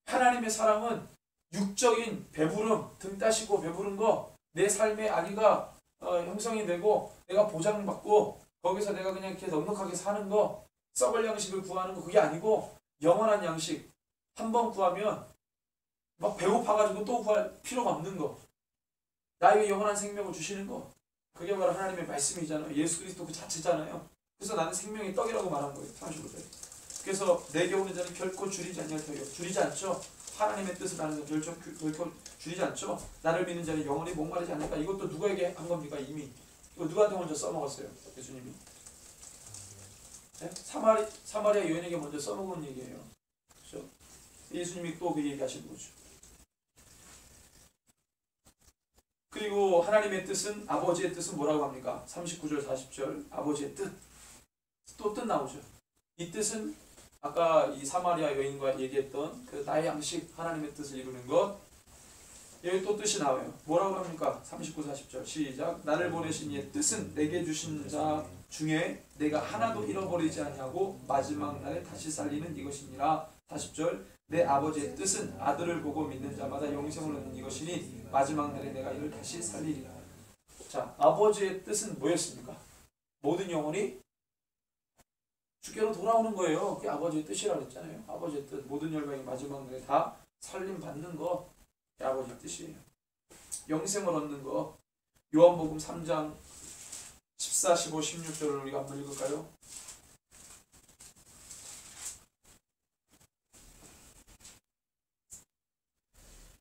하나님의 사랑은 육적인 배부름, 등 따시고 배부른 거, 내 삶의 아기가 형성이 되고 내가 보장받고 거기서 내가 그냥 이렇게 넉넉하게 사는 거, 썩을 양식을 구하는 거, 그게 아니고 영원한 양식. 한 번 구하면 막 배고파가지고 또 구할 필요가 없는 거, 나에게 영원한 생명을 주시는 거, 그게 바로 하나님의 말씀이잖아요. 예수 그리스도 그 자체잖아요. 그래서 나는 생명의 떡이라고 말한 거예요. 35절. 그래서 내게 오는 자는 결코 줄이지 아니할 터이요. 줄이지 않죠. 하나님의 뜻을 아는 자는 결코 줄이지 않죠. 나를 믿는 자는 영원히 목마르지 않을까. 이것도 누구에게 한 겁니까? 이미 이거 누구한테 먼저 써먹었어요? 예수님이. 네? 사마리아 여인에게 먼저 써먹은 얘기예요. 그렇죠? 예수님이 또 그 얘기하신 거죠. 그리고 하나님의 뜻은, 아버지의 뜻은 뭐라고 합니까? 39절 40절 아버지의 뜻. 또 뜻 나오죠. 이 뜻은 아까 이 사마리아 여인과 얘기했던 그 나의 양식, 하나님의 뜻을 이루는 것. 여기 또 뜻이 나와요. 뭐라고 합니까? 39, 40절 시작. 나를 보내신 이의 뜻은 내게 주신 자 중에 내가 하나도 잃어버리지 아니하고 마지막 날에 다시 살리는 이것이니라. 40절 내 아버지의 뜻은 아들을 보고 믿는 자마다 영생을 얻는 이것이니 마지막 날에 내가 이를 다시 살리리라. 자, 아버지의 뜻은 뭐였습니까? 모든 영혼이 주께로 돌아오는 거예요. 그게 아버지의 뜻이라고 했잖아요. 아버지의 뜻, 모든 열방이 마지막 날에 다 살림 받는 거, 그게 아버지의 뜻이에요. 영생을 얻는 거. 요한복음 3장 14, 15, 16절을 우리가 한번 읽을까요?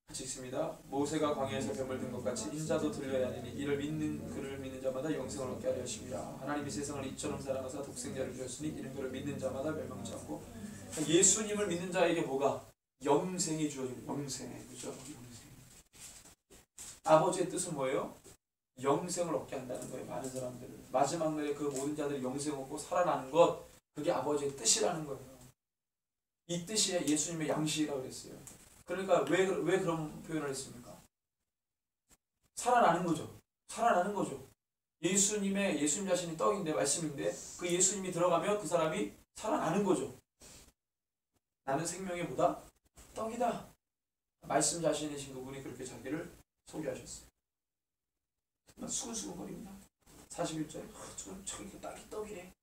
같이 읽습니다. 모세가 광야에서 뱀을 든 것 같이 인자도 들려야 하니 이를 믿는 그를 믿는 자마다 영생을 얻게 하려 하심이라. 하나님이 세상을 이처럼 사랑하사 독생자를 주셨으니 이는 그를 믿는 자마다 멸망치 않고. 예수님을 믿는 자에게 뭐가? 영생이 주어집니다. 영생. 그죠? 영생. 아버지의 뜻은 뭐예요? 영생을 얻게 한다는 거예요. 많은 사람들을. 마지막 날에 그 모든 자들이 영생을 얻고 살아나는 것, 그게 아버지의 뜻이라는 거예요. 이 뜻이 예수님의 양식이라고 그랬어요. 그러니까 왜 그런 표현을 했습니까? 살아나는 거죠. 살아나는 거죠. 예수님 자신이 떡인데, 말씀인데, 그 예수님이 들어가면 그 사람이 살아나는 거죠. 나는 생명의 뭐다? 떡이다. 말씀 자신이신 그분이 그렇게 자기를 소개하셨어요. 수근수근거립니다. 41절에 저기 딱이 떡이래.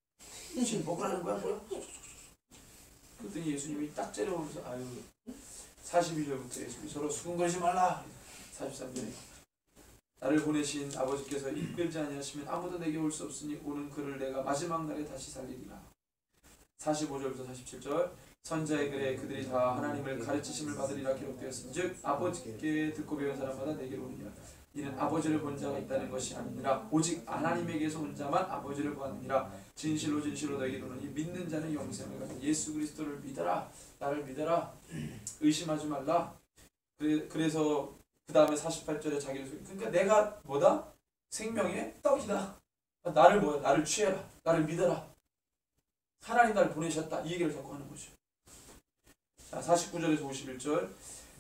지금 먹으라는 거야 뭐야? 그랬더니 예수님이 딱 째려보면서 아유 42절부터 예수님이 서로 수근거리지 말라. 43절에 나를 보내신 아버지께서 이끌지 아니하시면 아무도 내게 올 수 없으니 오는 그를 내가 마지막 날에 다시 살리리라. 45절부터 47절 선자의 글에 그들이 다 하나님을 가르치심을 받으리라 기록되었은즉 아버지께 듣고 배운 사람마다 내게로 오느니라. 이는 아버지를 본 자가 있다는 것이 아니니라 오직 하나님에게서 온 자만 아버지를 보았느니라. 진실로 진실로 너희에게 이르노니 믿는 자는 영생을 가진 예수 그리스도를 믿어라. 나를 믿어라. 의심하지 말라. 그래서 그 다음에 48절에 자기를 소개. 그러니까 내가 뭐다? 생명의 떡이다. 나를 뭐야? 나를 취해라. 나를 믿어라. 하나님 나를 보내셨다. 이 얘기를 자꾸 하는 거죠. 자, 49절에서 51절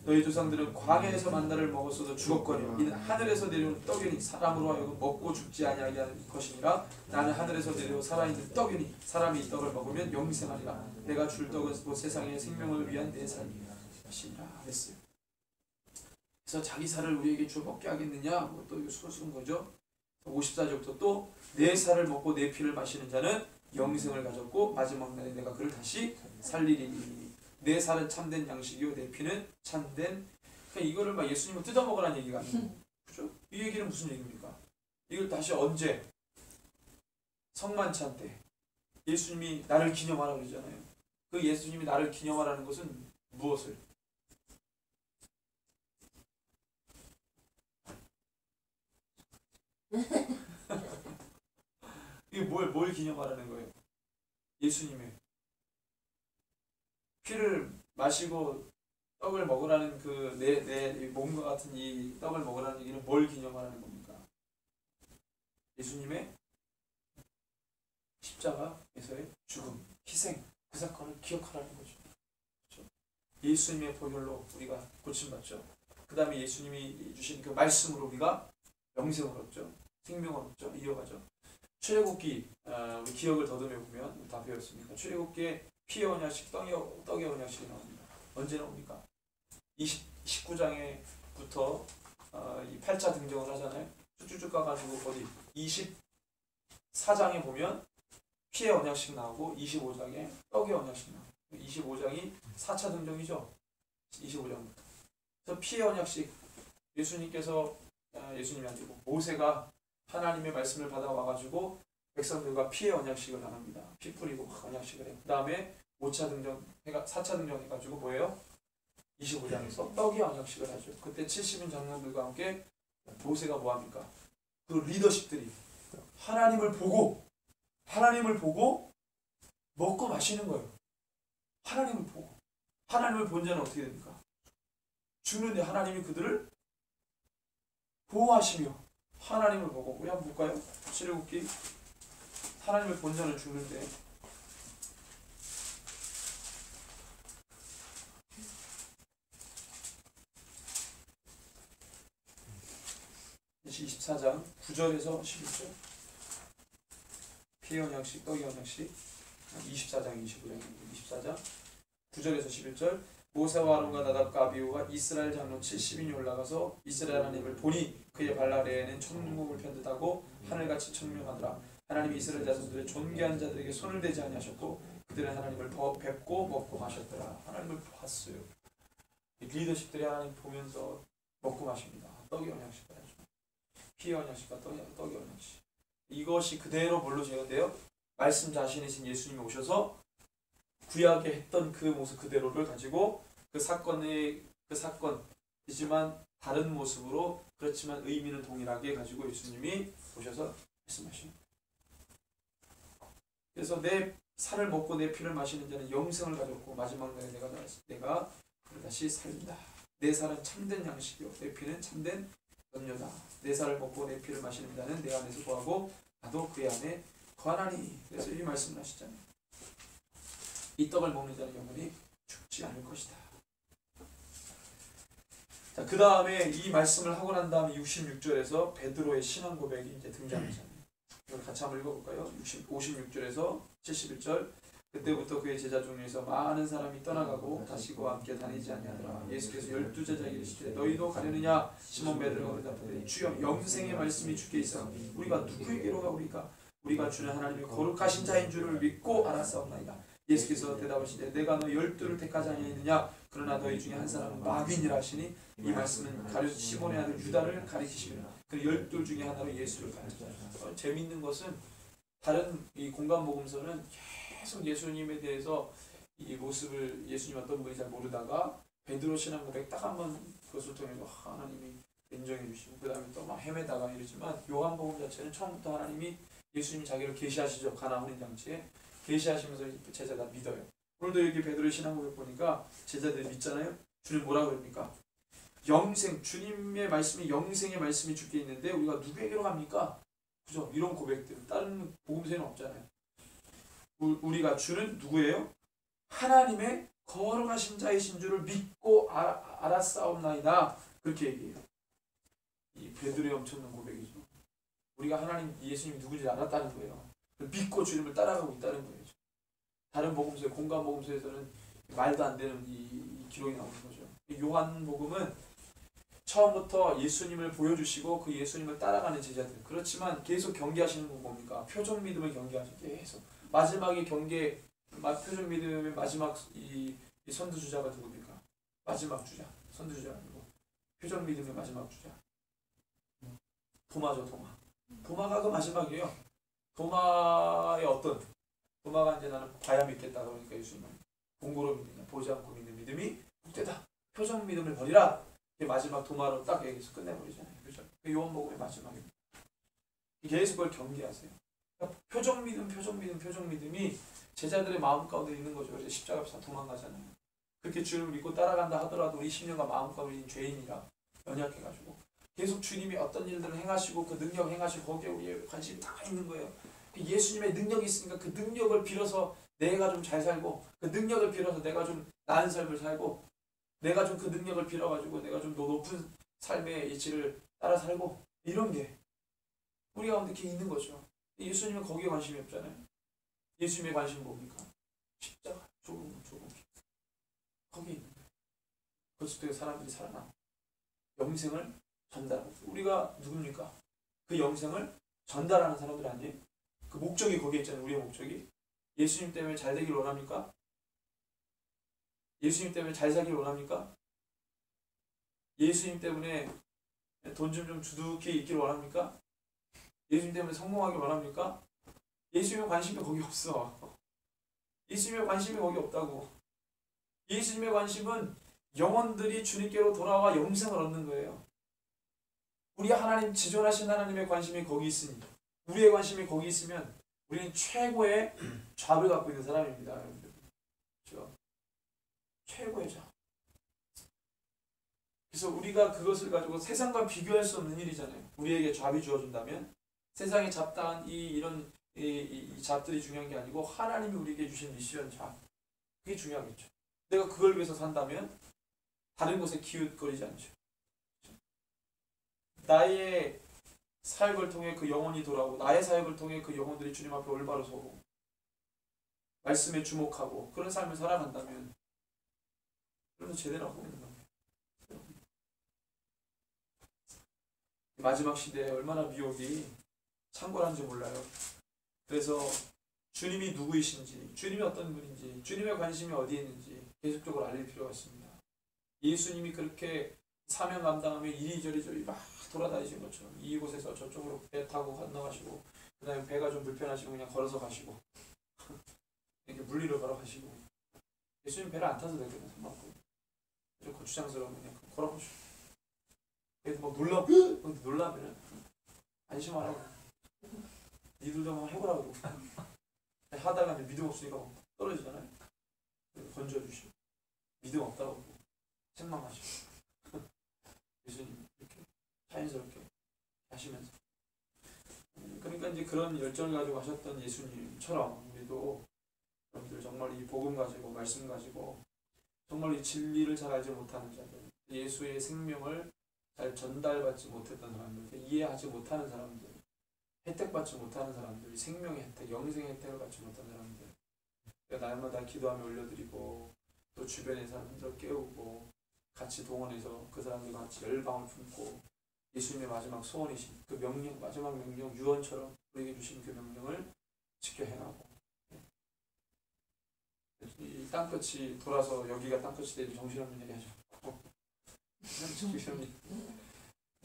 너희 조상들은 광야에서 만나를 먹었어도 죽었거니와 이는 하늘에서 내려온 떡이니 사람으로 하여금 먹고 죽지 아니하게 하는 것이니라. 나는 하늘에서 내려 살아있는 떡이니 사람이 이 떡을 먹으면 영생하리라. 내가 줄 떡은 곧 세상의 생명을 위한 내 살이니라 했어요. 그래서 자기 살을 우리에게 주어 먹게 하겠느냐? 또 이거 소수인 거죠. 54절부터 또 내 살을 먹고 내 피를 마시는 자는 영생을 가졌고 마지막 날에 내가 그를 다시 살리리니. 내 살은 참된 양식이요 내 피는 참된. 그러니까 이거를 막 예수님을 뜯어먹으라는 얘기가 아니고, 그죠? 이 얘기는 무슨 얘기입니까? 이걸 다시 언제? 성만찬 때 예수님이 나를 기념하라고 그러잖아요. 그 예수님이 나를 기념하라는 것은 무엇을? 이게 뭘 기념하라는 거예요? 예수님의 피를 마시고 떡을 먹으라는 그 내 몸과 같은 이 떡을 먹으라는 얘기는 뭘 기념하라는 겁니까? 예수님의 십자가에서의 죽음, 희생, 그 사건을 기억하라는 거죠. 그렇죠? 예수님의 보혈로 우리가 고침받죠. 그 다음에 예수님이 주신 그 말씀으로 우리가 영생을 얻죠. 생명을 얻죠. 이어가죠. 출애굽기 우리 기억을 더듬어 보면 다 배웠습니까? 출애굽기에 피의 언약식, 떡의 언약식이 나옵니다. 언제 나옵니까? 19장에부터 이 8차 등정을 하잖아요. 쭉쭉쭉 가가지고 어디 24장에 보면 피의 언약식 나오고 25장에 떡의 언약식 나오고 25장이 4차 등정이죠. 25장부터. 그래서 피의 언약식 예수님께서 예수님이 아니고 모세가 하나님의 말씀을 받아와가지고 백성들과 피의 언약식을 나눕니다. 피 뿌리고 언약식을 해요. 그 다음에 5차 등정, 4차 등정 해가지고 뭐예요? 25장에서 떡의 언약식을 하죠. 그때 70인 장로들과 함께 모세가 뭐합니까? 그 리더십들이 하나님을 보고 먹고 마시는 거예요. 하나님을 보고. 하나님을 본 자는 어떻게 됩니까? 죽는데 하나님이 그들을 보호하시며 하나님을 보고. 우리 한번 볼까요? 출애굽기. 하나님을 본 자는 죽는데 24장 9절에서 11절 피의 언약식, 떡의 언약식. 24장 24장 9절에서 11절 모세와 아론과 나답과 아비후가 이스라엘 장로 70인이 올라가서 이스라엘 하나님을 보니 그의 발 아래에는 천국을 편듯하고 하늘같이 청명하더라. 하나님이 이스라엘 자손들의 존귀한 자들에게 손을 대지 아니하셨고 그들은 하나님을 뵙고 먹고 마셨더라. 하나님을 봤어요. 리더십들이 하나님 보면서 먹고 마십니다. 떡의 언약식을 하죠. 피의 언약식과 떡의 언약식. 이것이 그대로 뭘로 제한돼요? 말씀 자신이신 예수님이 오셔서 구약에 했던 그 모습 그대로를 가지고 그 사건이지만 다른 모습으로 그렇지만 의미는 동일하게 가지고 예수님이 오셔서 말씀하시는 거예요. 그래서 내 살을 먹고 내 피를 마시는 자는 영생을 가졌고 마지막 날에 내가 다시 살린다. 내 살은 참된 양식이요 내 피는 참된 염료다. 내 살을 먹고 내 피를 마시는 자는 내 안에서 거하고 나도 그의 안에 거하나니. 그래서 이 말씀을 하시잖아요. 이 떡을 먹는 자는 영원히 죽지 않을 것이다. 자, 그 다음에 이 말씀을 하고 난 다음에 66절에서 베드로의 신앙 고백이 이제 등장하잖아요. 이걸 같이 한번 읽어볼까요? 56절에서 71절. 그때부터 그의 제자 중에서 많은 사람이 떠나가고 다시 그와 함께 다니지 아니하더라. 예수께서 12제자에게 이르시되 너희도 가려느냐? 시몬 베드로가 대답하되 주여 영생의 말씀이 주께 있어 우리가 누구에게로 가오리까? 우리가 주는 하나님의 거룩하신 자인 줄을 믿고 알았사옵나이다. 예수께서 대답하시되 내가 너 12를 택하지 아니하였느냐? 그러나 너희 중에 한 사람은 마귀니라 하시니 이 말씀은 가룟 시몬의 아들 유다를 가리키시며 그 12 중에 하나로 예수를 가리키시다. 재미있는 것은 다른 이 공간복음서는 계속 예수님에 대해서 이 모습을 예수님 어떤 분이 잘 모르다가 베드로 신앙 고백 딱 한번 그것을 통해서 하나님이 인정해 주시고 그 다음에 또 막 헤매다가 이러지만 요한복음 자체는 처음부터 하나님이 예수님이 자기를 계시하시죠. 가나 혼인잔치에 계시하시면서 제자 다 믿어요. 오늘도 여기 베드로의 신앙 고백 보니까 제자들이 믿잖아요. 주님 뭐라고 그럽니까? 영생, 주님의 말씀이 영생의 말씀이 주께 있는데 우리가 누구에게로 갑니까? 그죠? 이런 고백들 다른 복음서에는 없잖아요. 우리가 주는 누구예요? 하나님의 거룩하신 자이신 줄을 믿고 알았사옵나이다. 그렇게 얘기해요. 이 베드로의 엄청난 고백이죠. 우리가 하나님 예수님이 누구인지 알았다는 거예요. 믿고 주님을 따라가고 있다는 거예요. 다른 복음서에 공간 복음서에서는 말도 안 되는 이 기록이 나오는 거죠. 요한복음은 처음부터 예수님을 보여주시고 그 예수님을 따라가는 제자들. 그렇지만 계속 경계하시는 건 뭡니까? 표적 믿음을 경계하시고 계속. 마지막에 표적 믿음의 마지막 이 선두주자가 누굽니까? 마지막 주자. 선두주자가 아니고 표적 믿음의 마지막 주자. 도마죠, 도마. 도마가 그 마지막이에요. 도마의 도마가 이제 나는 봐야 믿겠다 그러니까 예수님은 궁고로 믿느냐 보지 않고 믿는 믿음이 복되다. 표적 믿음을 버리라. 마지막 도마로 딱 여기서 끝내버리잖아요. 그죠? 요한복음의 마지막입니다. 계속 그걸 경계하세요. 그러니까 표적 믿음이 제자들의 마음 가운데 있는 거죠. 그래서 십자가 앞에서 도망가잖아요. 그렇게 주님을 믿고 따라간다 하더라도 우리 10년간 마음 가운데 있는 죄인이라 연약해가지고 계속 주님이 어떤 일들을 행하시고 그 능력 행하시고 거기에 우리의 관심이 다 있는 거예요. 예수님의 능력이 있으니까 그 능력을 빌어서 내가 좀 잘 살고 그 능력을 빌어서 내가 좀 나은 삶을 살고 내가 좀 그 능력을 빌어가지고 내가 좀 더 높은 삶의 이치를 따라 살고 이런 게 우리 가운데 이렇게 있는 거죠. 예수님은 거기에 관심이 없잖아요. 예수님의 관심은 뭡니까? 십자가 조금 거기에 있는 거예요. 그것을 통해 사람들이 살아나 영생을 전달하고 우리가 누굽니까? 그 영생을 전달하는 사람들 아니에요? 그 목적이 거기에 있잖아요. 우리의 목적이. 예수님 때문에 잘 되길 원합니까? 예수님 때문에 잘 살길 원합니까? 예수님 때문에 돈 좀 두둑히 있길 원합니까? 예수님 때문에 성공하길 원합니까? 예수님의 관심이 거기 없어. 예수님의 관심이 거기 없다고. 예수님의 관심은 영혼들이 주님께로 돌아와 영생을 얻는 거예요. 우리 하나님 지존하신 하나님의 관심이 거기 있으니 우리의 관심이 거기 있으면 우리는 최고의 잡을 갖고 있는 사람입니다. 여러분들. 그렇죠? 최고의 잡. 그래서 우리가 그것을 가지고 세상과 비교할 수 없는 일이잖아요. 우리에게 잡이 주어진다면 세상에 잡다한 이런 잡들이 중요한 게 아니고 하나님이 우리에게 주신 미션 잡. 그게 중요하겠죠. 내가 그걸 위해서 산다면 다른 곳에 기웃거리지 않죠. 나의 사역을 통해 그 영혼이 돌아오고 나의 사역을 통해 그 영혼들이 주님 앞에 올바로 서고 말씀에 주목하고 그런 삶을 살아간다면 그래서 제대로 하고 있는 겁니다. 마지막 시대에 얼마나 미혹이 창궐한지 몰라요. 그래서 주님이 누구이신지 주님이 어떤 분인지 주님의 관심이 어디에 있는지 계속적으로 알릴 필요가 있습니다. 예수님이 그렇게 사명 감당하며 이리저리 막 돌아다니신 것처럼 이곳에서 저쪽으로 배 타고 건너가시고 그 다음에 배가 좀 불편하시고 그냥 걸어서 가시고 이렇게 물리로 걸어가시고 예수님 배를 안 타서 되거든요. 손 맞고 좀 고추장스러우면 그냥 걸어보시고 그래서 막 놀라면 안심하라고 니들도 한번 해보라고 하다가 이제 믿음 없으니까 막 떨어지잖아요. 건져주시고 믿음 없다고 책망하시고 예수님 이렇게 자연스럽게 하시면서 그러니까 이제 그런 열정을 가지고 하셨던 예수님처럼 우리도 여러분들 정말 이 복음 가지고 말씀 가지고 정말 이 진리를 잘 알지 못하는 자들 예수의 생명을 잘 전달받지 못했던 사람들 이해하지 못하는 사람들 혜택받지 못하는 사람들 생명의 혜택 영생의 혜택을 받지 못한 사람들 그러니까 날마다 기도하며 올려드리고 또 주변의 사람들 깨우고 같이 동원해서 그 사람들과 같이 열방을 품고 예수님의 마지막 소원이신 그 명령 마지막 명령 유언처럼 우리에게 주신 그 명령을 지켜 행하고 이 땅끝이 돌아서 여기가 땅끝이 되지 정신없는 얘기 하지 말고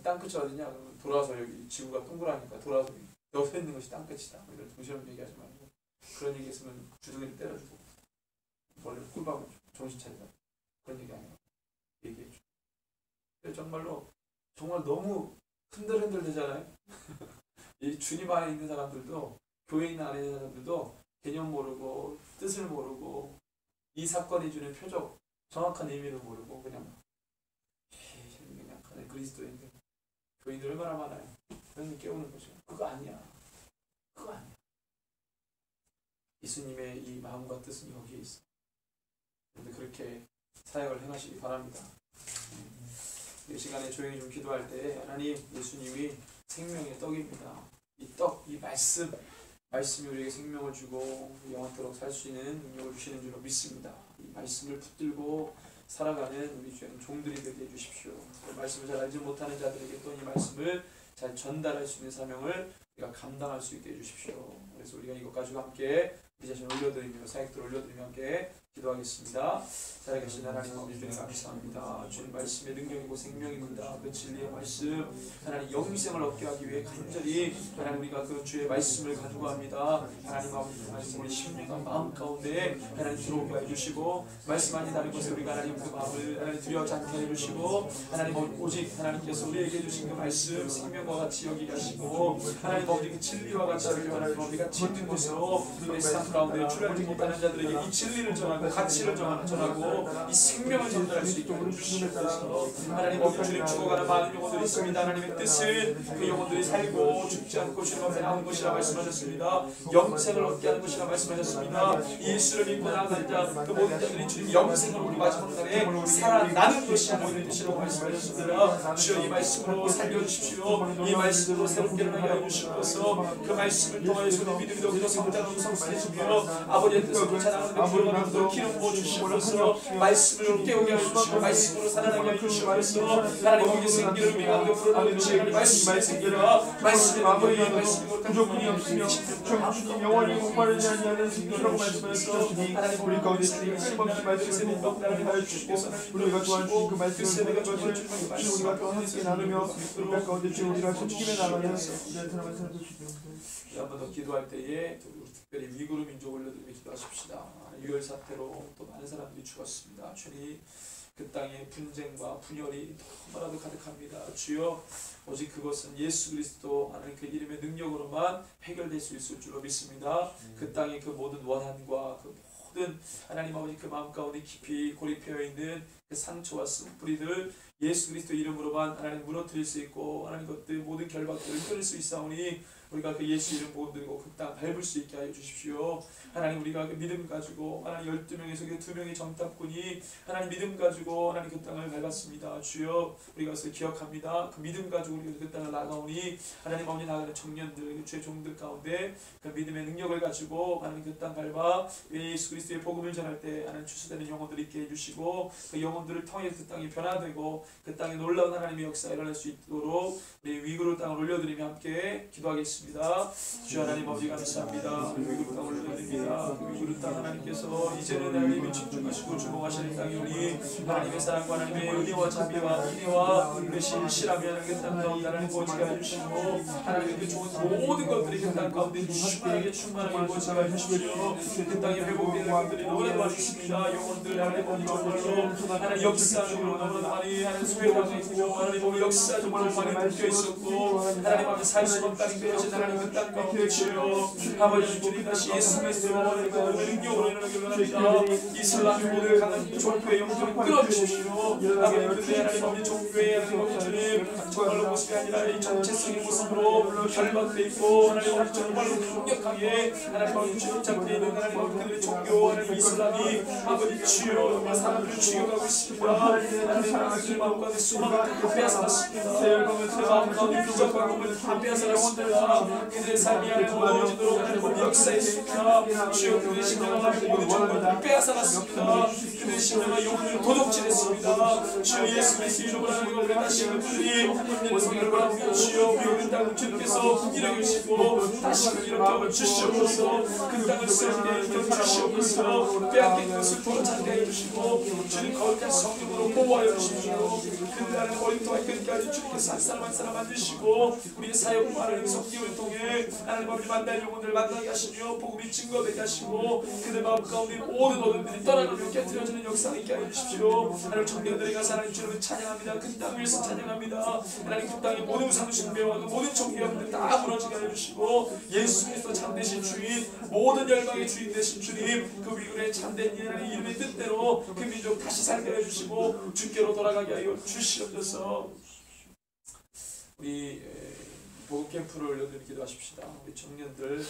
땅끝이 어디냐 그러면 돌아서 여기 지구가 동그라니까 돌아서 옆에 있는 것이 땅끝이다 이런 정신없는 얘기 하지 말고 그런 얘기 했으면 주둥이를 때려주고 원래 꿀밤을 정신 차리라 그런 얘기 아니야 얘기해 줘. 정말로 정말 너무 흔들흔들 되잖아요. 이 주님 안에 있는 사람들도 교회 안에 있는 사람들도 개념 모르고 뜻을 모르고 이 사건이 주는 표적 정확한 의미를 모르고 그냥 그리스도인들 교인들 얼마나 많아요. 그런 깨우는 거죠. 그거 아니야. 그거 아니야. 예수님의 이 마음과 뜻은 여기에 있어. 그런데 그렇게 사역을 행하시기 바랍니다. 이 시간에 조용히 좀 기도할 때 하나님 예수님이 생명의 떡입니다. 이 떡, 이 말씀이 우리에게 생명을 주고 영원토록 살 수 있는 능력을 주시는 줄로 믿습니다. 이 말씀을 붙들고 살아가는 우리 주의 종들이 되게 해주십시오. 그 말씀을 잘 알지 못하는 자들에게 또 이 말씀을 잘 전달할 수 있는 사명을 우리가 감당할 수 있게 해주십시오. 그래서 우리가 이것 가지고 함께 우리 자신을 올려드리며 사역들을 올려드리며 함께 기도하겠습니다. 살아계신 하나님 아버지 주님 감사합니다. 주님 말씀의 능력이고 생명입니다. 그 진리의 말씀 하나님 영생을 얻게 하기 위해 간절히 하나님 우리가 그 주의 말씀을 가지고 합니다. 하나님 아버지 그 말씀 우리 심령과 마음 가운데 하나님 들어오게 해주시고 말씀하니 다른 곳에 우리가 하나님 그 마음을 하나님 두려워하지 않게 해주시고 하나님 오직 하나님께서 우리에게 주신 그 말씀 생명과 같이 여기게 하시고 하나님 아버지 그 진리와 같이 하나님 우리가 짙은 곳으로 우리 삶 가운데 출하지 못하는 자들에게 이 진리를 전하고 가치를 전하고 이 생명을 전달할 수 있게 해주시옵소서. 하나님 아버지 주님 죽어가는 많은 영혼들이 있습니다. 하나님의 뜻은 그 영혼들이 살고 죽지 않고 주님 앞에 나오는 것이라 말씀하셨습니다. 영생을 얻게 하는 것이라 말씀하셨습니다. 예수를 믿고 나아가는 자 그 모든 자들이 주님 영생을 우리 마지막 날에 살아나는 것이 모든 뜻이라고 말씀하셨습니다. 주여 이 말씀으로 살려주십시오. 이 말씀으로 새롭게 일어나게 해주시옵소서. 그 말씀을 통하여서 우리 믿음이 더욱더 성장하고 성숙해지며 아버지의 뜻을 찬양하는 그 기름 부어주시옵소서. 말씀을 깨우게 해주시고 말씀으로 살아나게 해주시옵소서. 하나님 우리 생기를 우리 가운데 불어넣으시고 말씀의 생기가 말씀의 마무리 말씀으로 부족함이 없으며 주님 영원히 목마르지 아니하는 생기라고 말씀하셨으니 우리 가운데 주님의 힘없이 말씀을 묵묵하게 하여 주시고 우리가 도와주신 그 말씀을 모든 것을 주 우리가 또 함께 나누며 우리 가운데 주 우리가 섬기며 나가는 사람을 살펴주시옵소서. 한 번 더 기도할 때에 특별히 미구르 민족 올려드리며 기도하십시다. 유혈 사태로 또 많은 사람들이 죽었습니다. 주님 그 땅에 분쟁과 분열이 너무나도 가득합니다. 주여 오직 그것은 예수 그리스도 하나님 그 이름의 능력으로만 해결될 수 있을 줄로 믿습니다. 그 땅의 그 모든 원한과 그 모든 하나님 아버지 그 마음 가운데 깊이 고립되어 있는 그 상처와 쓴뿌리들 예수 그리스도 이름으로만 하나님 무너뜨릴 수 있고 하나님 것들 모든 결박들을 끊을 수 있사오니 우리가 그 예수 이름 보고 들고 그 땅 밟을 수 있게 하여 주십시오. 하나님 우리가 그 믿음 가지고 하나님 12명에서 그 2명의 정탐꾼이 하나님 믿음 가지고 하나님 그 땅을 밟았습니다. 주여 우리가 그것을 기억합니다. 그 믿음 가지고 우리가 그 땅을 나가오니 하나님 아버지 나가는 청년들 주의 종들 가운데 그 믿음의 능력을 가지고 하나님 그 땅 밟아 예수 그리스도의 복음을 전할 때 하나님 추수되는 영혼들이 있게 해주시고 그 영혼들을 통해 그 땅이 변화되고 그 땅에 놀라운 하나님의 역사가 일어날 수 있도록 우리 위그루 땅을 올려드리며 함께 기도하겠습니다. 주 하나님 아버지 감사합니다. 위그루 땅을 올려드립니다. 위그루 땅 하나님께서 이제는 하나님이 집중하시고 주목하시는 땅이오니 하나님의 사랑과 하나님의 은혜와 자비와 인애와 우리 신실함이 하나님의 땅 가운데 하나님 보지게 해주시고 하나님의 그 좋은 모든 것들이 그 땅 가운데 충만하게 보지게 해주십시오. 그 땅에 회복되는 것들이 너무나 많습니다. 영혼들 하나님 정말로 하나님 역사적으로 너무나 많이 하나님 소외당해 있고 하나님 보면 역사적으로 많이 묶여 있었고 하나님 앞에 살 수 없다는 되어진 하나님 그 땅 가운데 주여 아버지 주님 다시 예수 그리스도로 능력으로 일어나게 원합니다. 이슬람 모든 강한 종교의 영들을 끌어주십시오. 아버지 그때 하나님 아버지 종교의 하나님 아버지 주님 정말로 모습이 아니라 이 정체성의 모습으로 결박되어 있고 하나님 아버지 정말로 강력하게 하나님 아버지 주님 잡혀 있는 하나님 아버지 그들의 종교 하나님 이슬람이 아버지 주여 정말 사람들을 죽여가고 있습니다. 하나님 아버지 마음 가운데 소망을 다 빼앗아갔습니다. 내 마음 가운데 비전과 꿈을 다 빼앗아갔습니다. 그들의 삶이 하나님 어두워지도록 하나님 역사했습니다. 주여 그들의 심령과 모든 정보들을 빼앗아갔습니다. 그들의 심령과 영혼을 도둑질했습니다. 주여 예수 그리스도 이름으로 하나님 우리 다시 그들이 있는 성경을 바라보며 주여 우리 땅을 주님께서 일으키시고 다시 일으켜 주시옵소서. 그 땅을 세우게 일으켜 주시옵소서. 빼앗긴 것을 돌아찾게 해주시고 주님 거룩한 성령으로 보호하여 주십시오. 그들의 어림도와 끝까지 주님께서 한 사람 한 사람 만드시고 우리의 사역과 하나님 성경을 통해 하나님 아버지 만날 영혼들을 만나게 하시며 복음이 증거되게 하시고 그들 마음 가운데 모든 어둠들이 떠나가며 깨트려지는 역사가 있게 하여 주십시오. 하나님 청년들이 가서 하나님 주님을 찬양합니다. 그 땅 위에서 찬양합니다. 하나님 그 땅의 모든 우상식 배와 그 모든 종교형들 다 무너지게 하여 주시고 예수 그리스도 참되신 주인 모든 열방의 주인 되신 주님 그 위글의 참된 하나님 이름의 뜻대로 그 민족 다시 살게 해주시고 주께로 돌아가게 하여 주시옵소서. 우리 복음 캠프를 올려드리며 기도하십시다. 우리 청년들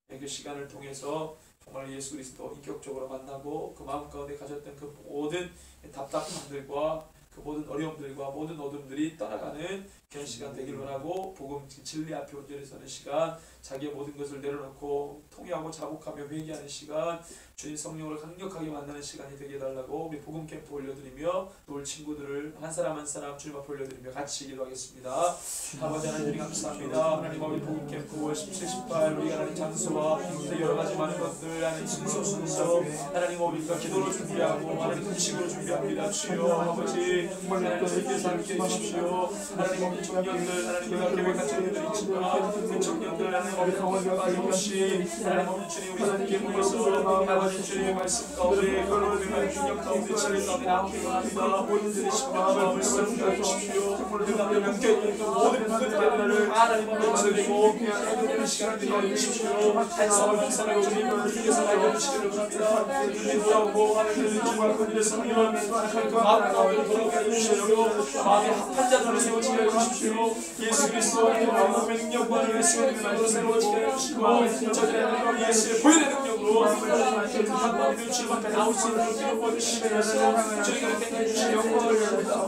그 시간을 통해서 정말 예수 그리스도 인격적으로 만나고 그 마음 가운데 가졌던 그 모든 답답함들과 그 모든 어려움들과 모든 어둠들이 떠나가는 그런 시간 되길 원하고 복음 진리 앞에 온전히 서는 시간 자기의 모든 것을 내려놓고 통회하고 자복하며 회개하는 시간 주님 성령을 강력하게 만나는 시간이 되게 해달라고 우리 복음 캠프 올려드리며 또 우리 친구들을 한 사람 한 사람 주님 앞에 올려드리며 같이 기도하겠습니다. 아버지 하나님 감사합니다. 하나님 아버지 복음 캠프 5월 17, 18 우리가 하나님 장소와 여러 가지 많은 것들 하나님 순서 하나님 우리가 기도로 준비하고 하나님 음식으로 준비합니다. 주여 아버지 하나님 주께서 함께 해주십시오. 하나님 아버지 청년들 하나님 우리가 계획한 청년들 있지만 그 청년들 하나님 아버지 강원에 빠짐없이 하나님 아버지 주님 우리 함께 모여서 아버지 주님의 말씀 가운데 그런 균형 가운데 진리 가운데 나오기 원합니다. 그들의 심령과 마음을 쓰게 주십시오. 그 가운데 묶여있는 모든 부분들을 하나님 앞에 드리고 그들의 시간을 드려 주십시오. 한 사람 한 사람 주님 주께서 알려주시기를 원합니다. 그들이 돌아오고 하나님 정말 그들의 성령 그 마음 가운데 돌아오게 해주시오. 마음의 합한 자들을 세워지게 해주십시오. 예수 그리스도의 마음의 능력과 예수의 능력으로 세워지게 해주시고 저들의 하나님 예수의 보혈의 능력으로 한 마음이 주님 앞에 나올 수 있는 기름 부어주시면서 저희가 땡겨주신 영광을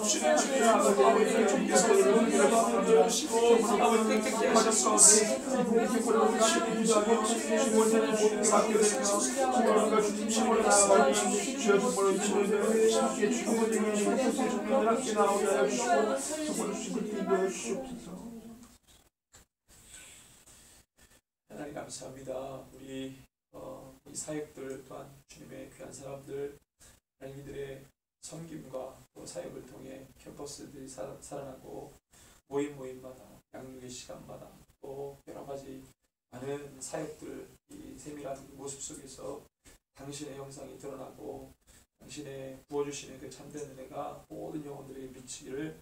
주님 아버지 주님께서 우리의 마음을 열어주시고 아버지 땡땡게 하셨소서. 주님 주님 모든 사역을 주님과 주님을 나아가니 주여 정말로 주님을 함께 주고 주님의 주님을 함께 나오게 하여 주시고 정말로 주님을 인도해 주시옵소서. 하나님 감사합니다. 우리 사역들 또한 주님의 귀한 사람들 하나님 이들의 섬김과 또 사역을 통해 캠퍼스들이 살아나고 모임마다 양육의 시간마다 또 여러 가지 많은 사역들 이 세밀한 모습 속에서 당신의 형상이 드러나고 당신의 부어주시는 그 참된 은혜가 모든 영혼들에게 미치기를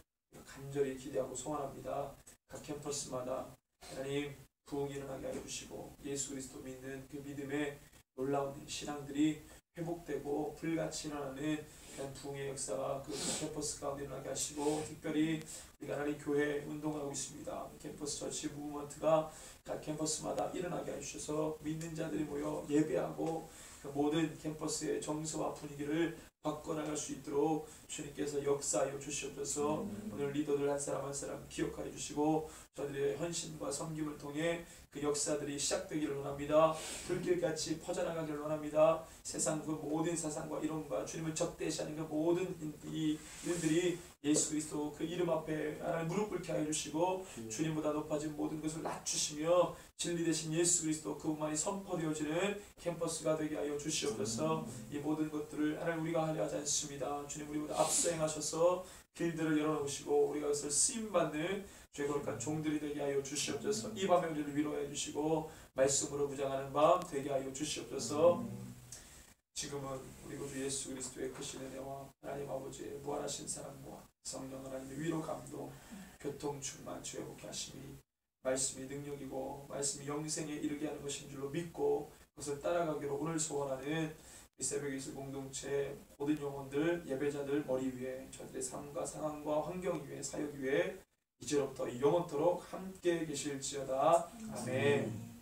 간절히 기대하고 소원합니다. 각 캠퍼스마다 하나님 부흥이 일어나게 하여 주시고 예수 그리스도 믿는 그 믿음의 놀라운 신앙들이 회복되고 불같이 일어나는 그런 부흥의 역사가 그 캠퍼스 가운데 일어나게 하시고 특별히 우리가 하나님 교회 운동하고 있습니다. 캠퍼스 처치 무브먼트가 각 캠퍼스마다 일어나게 해주셔서 믿는 자들이 모여 예배하고 그 모든 캠퍼스의 정서와 분위기를 바꿔나갈 수 있도록 주님께서 역사하여 주시옵소서. 오늘 리더들 한 사람 한 사람 기억하여 주시고 저들의 헌신과 섬김을 통해 그 역사들이 시작되기를 원합니다. 불길같이 퍼져나가기를 원합니다. 세상 그 모든 사상과 이론과 주님을 적대시하는 그 모든 이 일들이 예수 그리스도 그 이름 앞에 무릎 꿇게 하여 주시고 주님보다 높아진 모든 것을 낮추시며 진리 되신 예수 그리스도 그분만이 선포되어지는 캠퍼스가 되게 하여 주시옵소서. 이 모든 것들을 하나님 우리가 하려 하지 않습니다. 주님 우리보다 앞서 행하셔서 길들을 열어놓으시고 우리가 그것을 쓰임받는 주의 거룩한 종들이 되게 하여 주시옵소서. 이 밤에 우리를 위로해 주시고 말씀으로 무장하는 밤 되게 하여 주시옵소서. 지금은 우리 구주 예수 그리스도의 크신 은혜와 하나님 아버지의 무한하신 사랑과 성령 하나님의 위로 감동 교통 충만 주의 복케 하심이 말씀이 능력이고 말씀이 영생에 이르게 하는 것인 줄로 믿고 그것을 따라가기로 오늘 소원하는 이 새벽에 있을 공동체 모든 영혼들 예배자들 머리 위에 저들의 삶과 상황과 환경 위에 사역 위에 이제로부터 영원토록 함께 계실지어다. 아멘.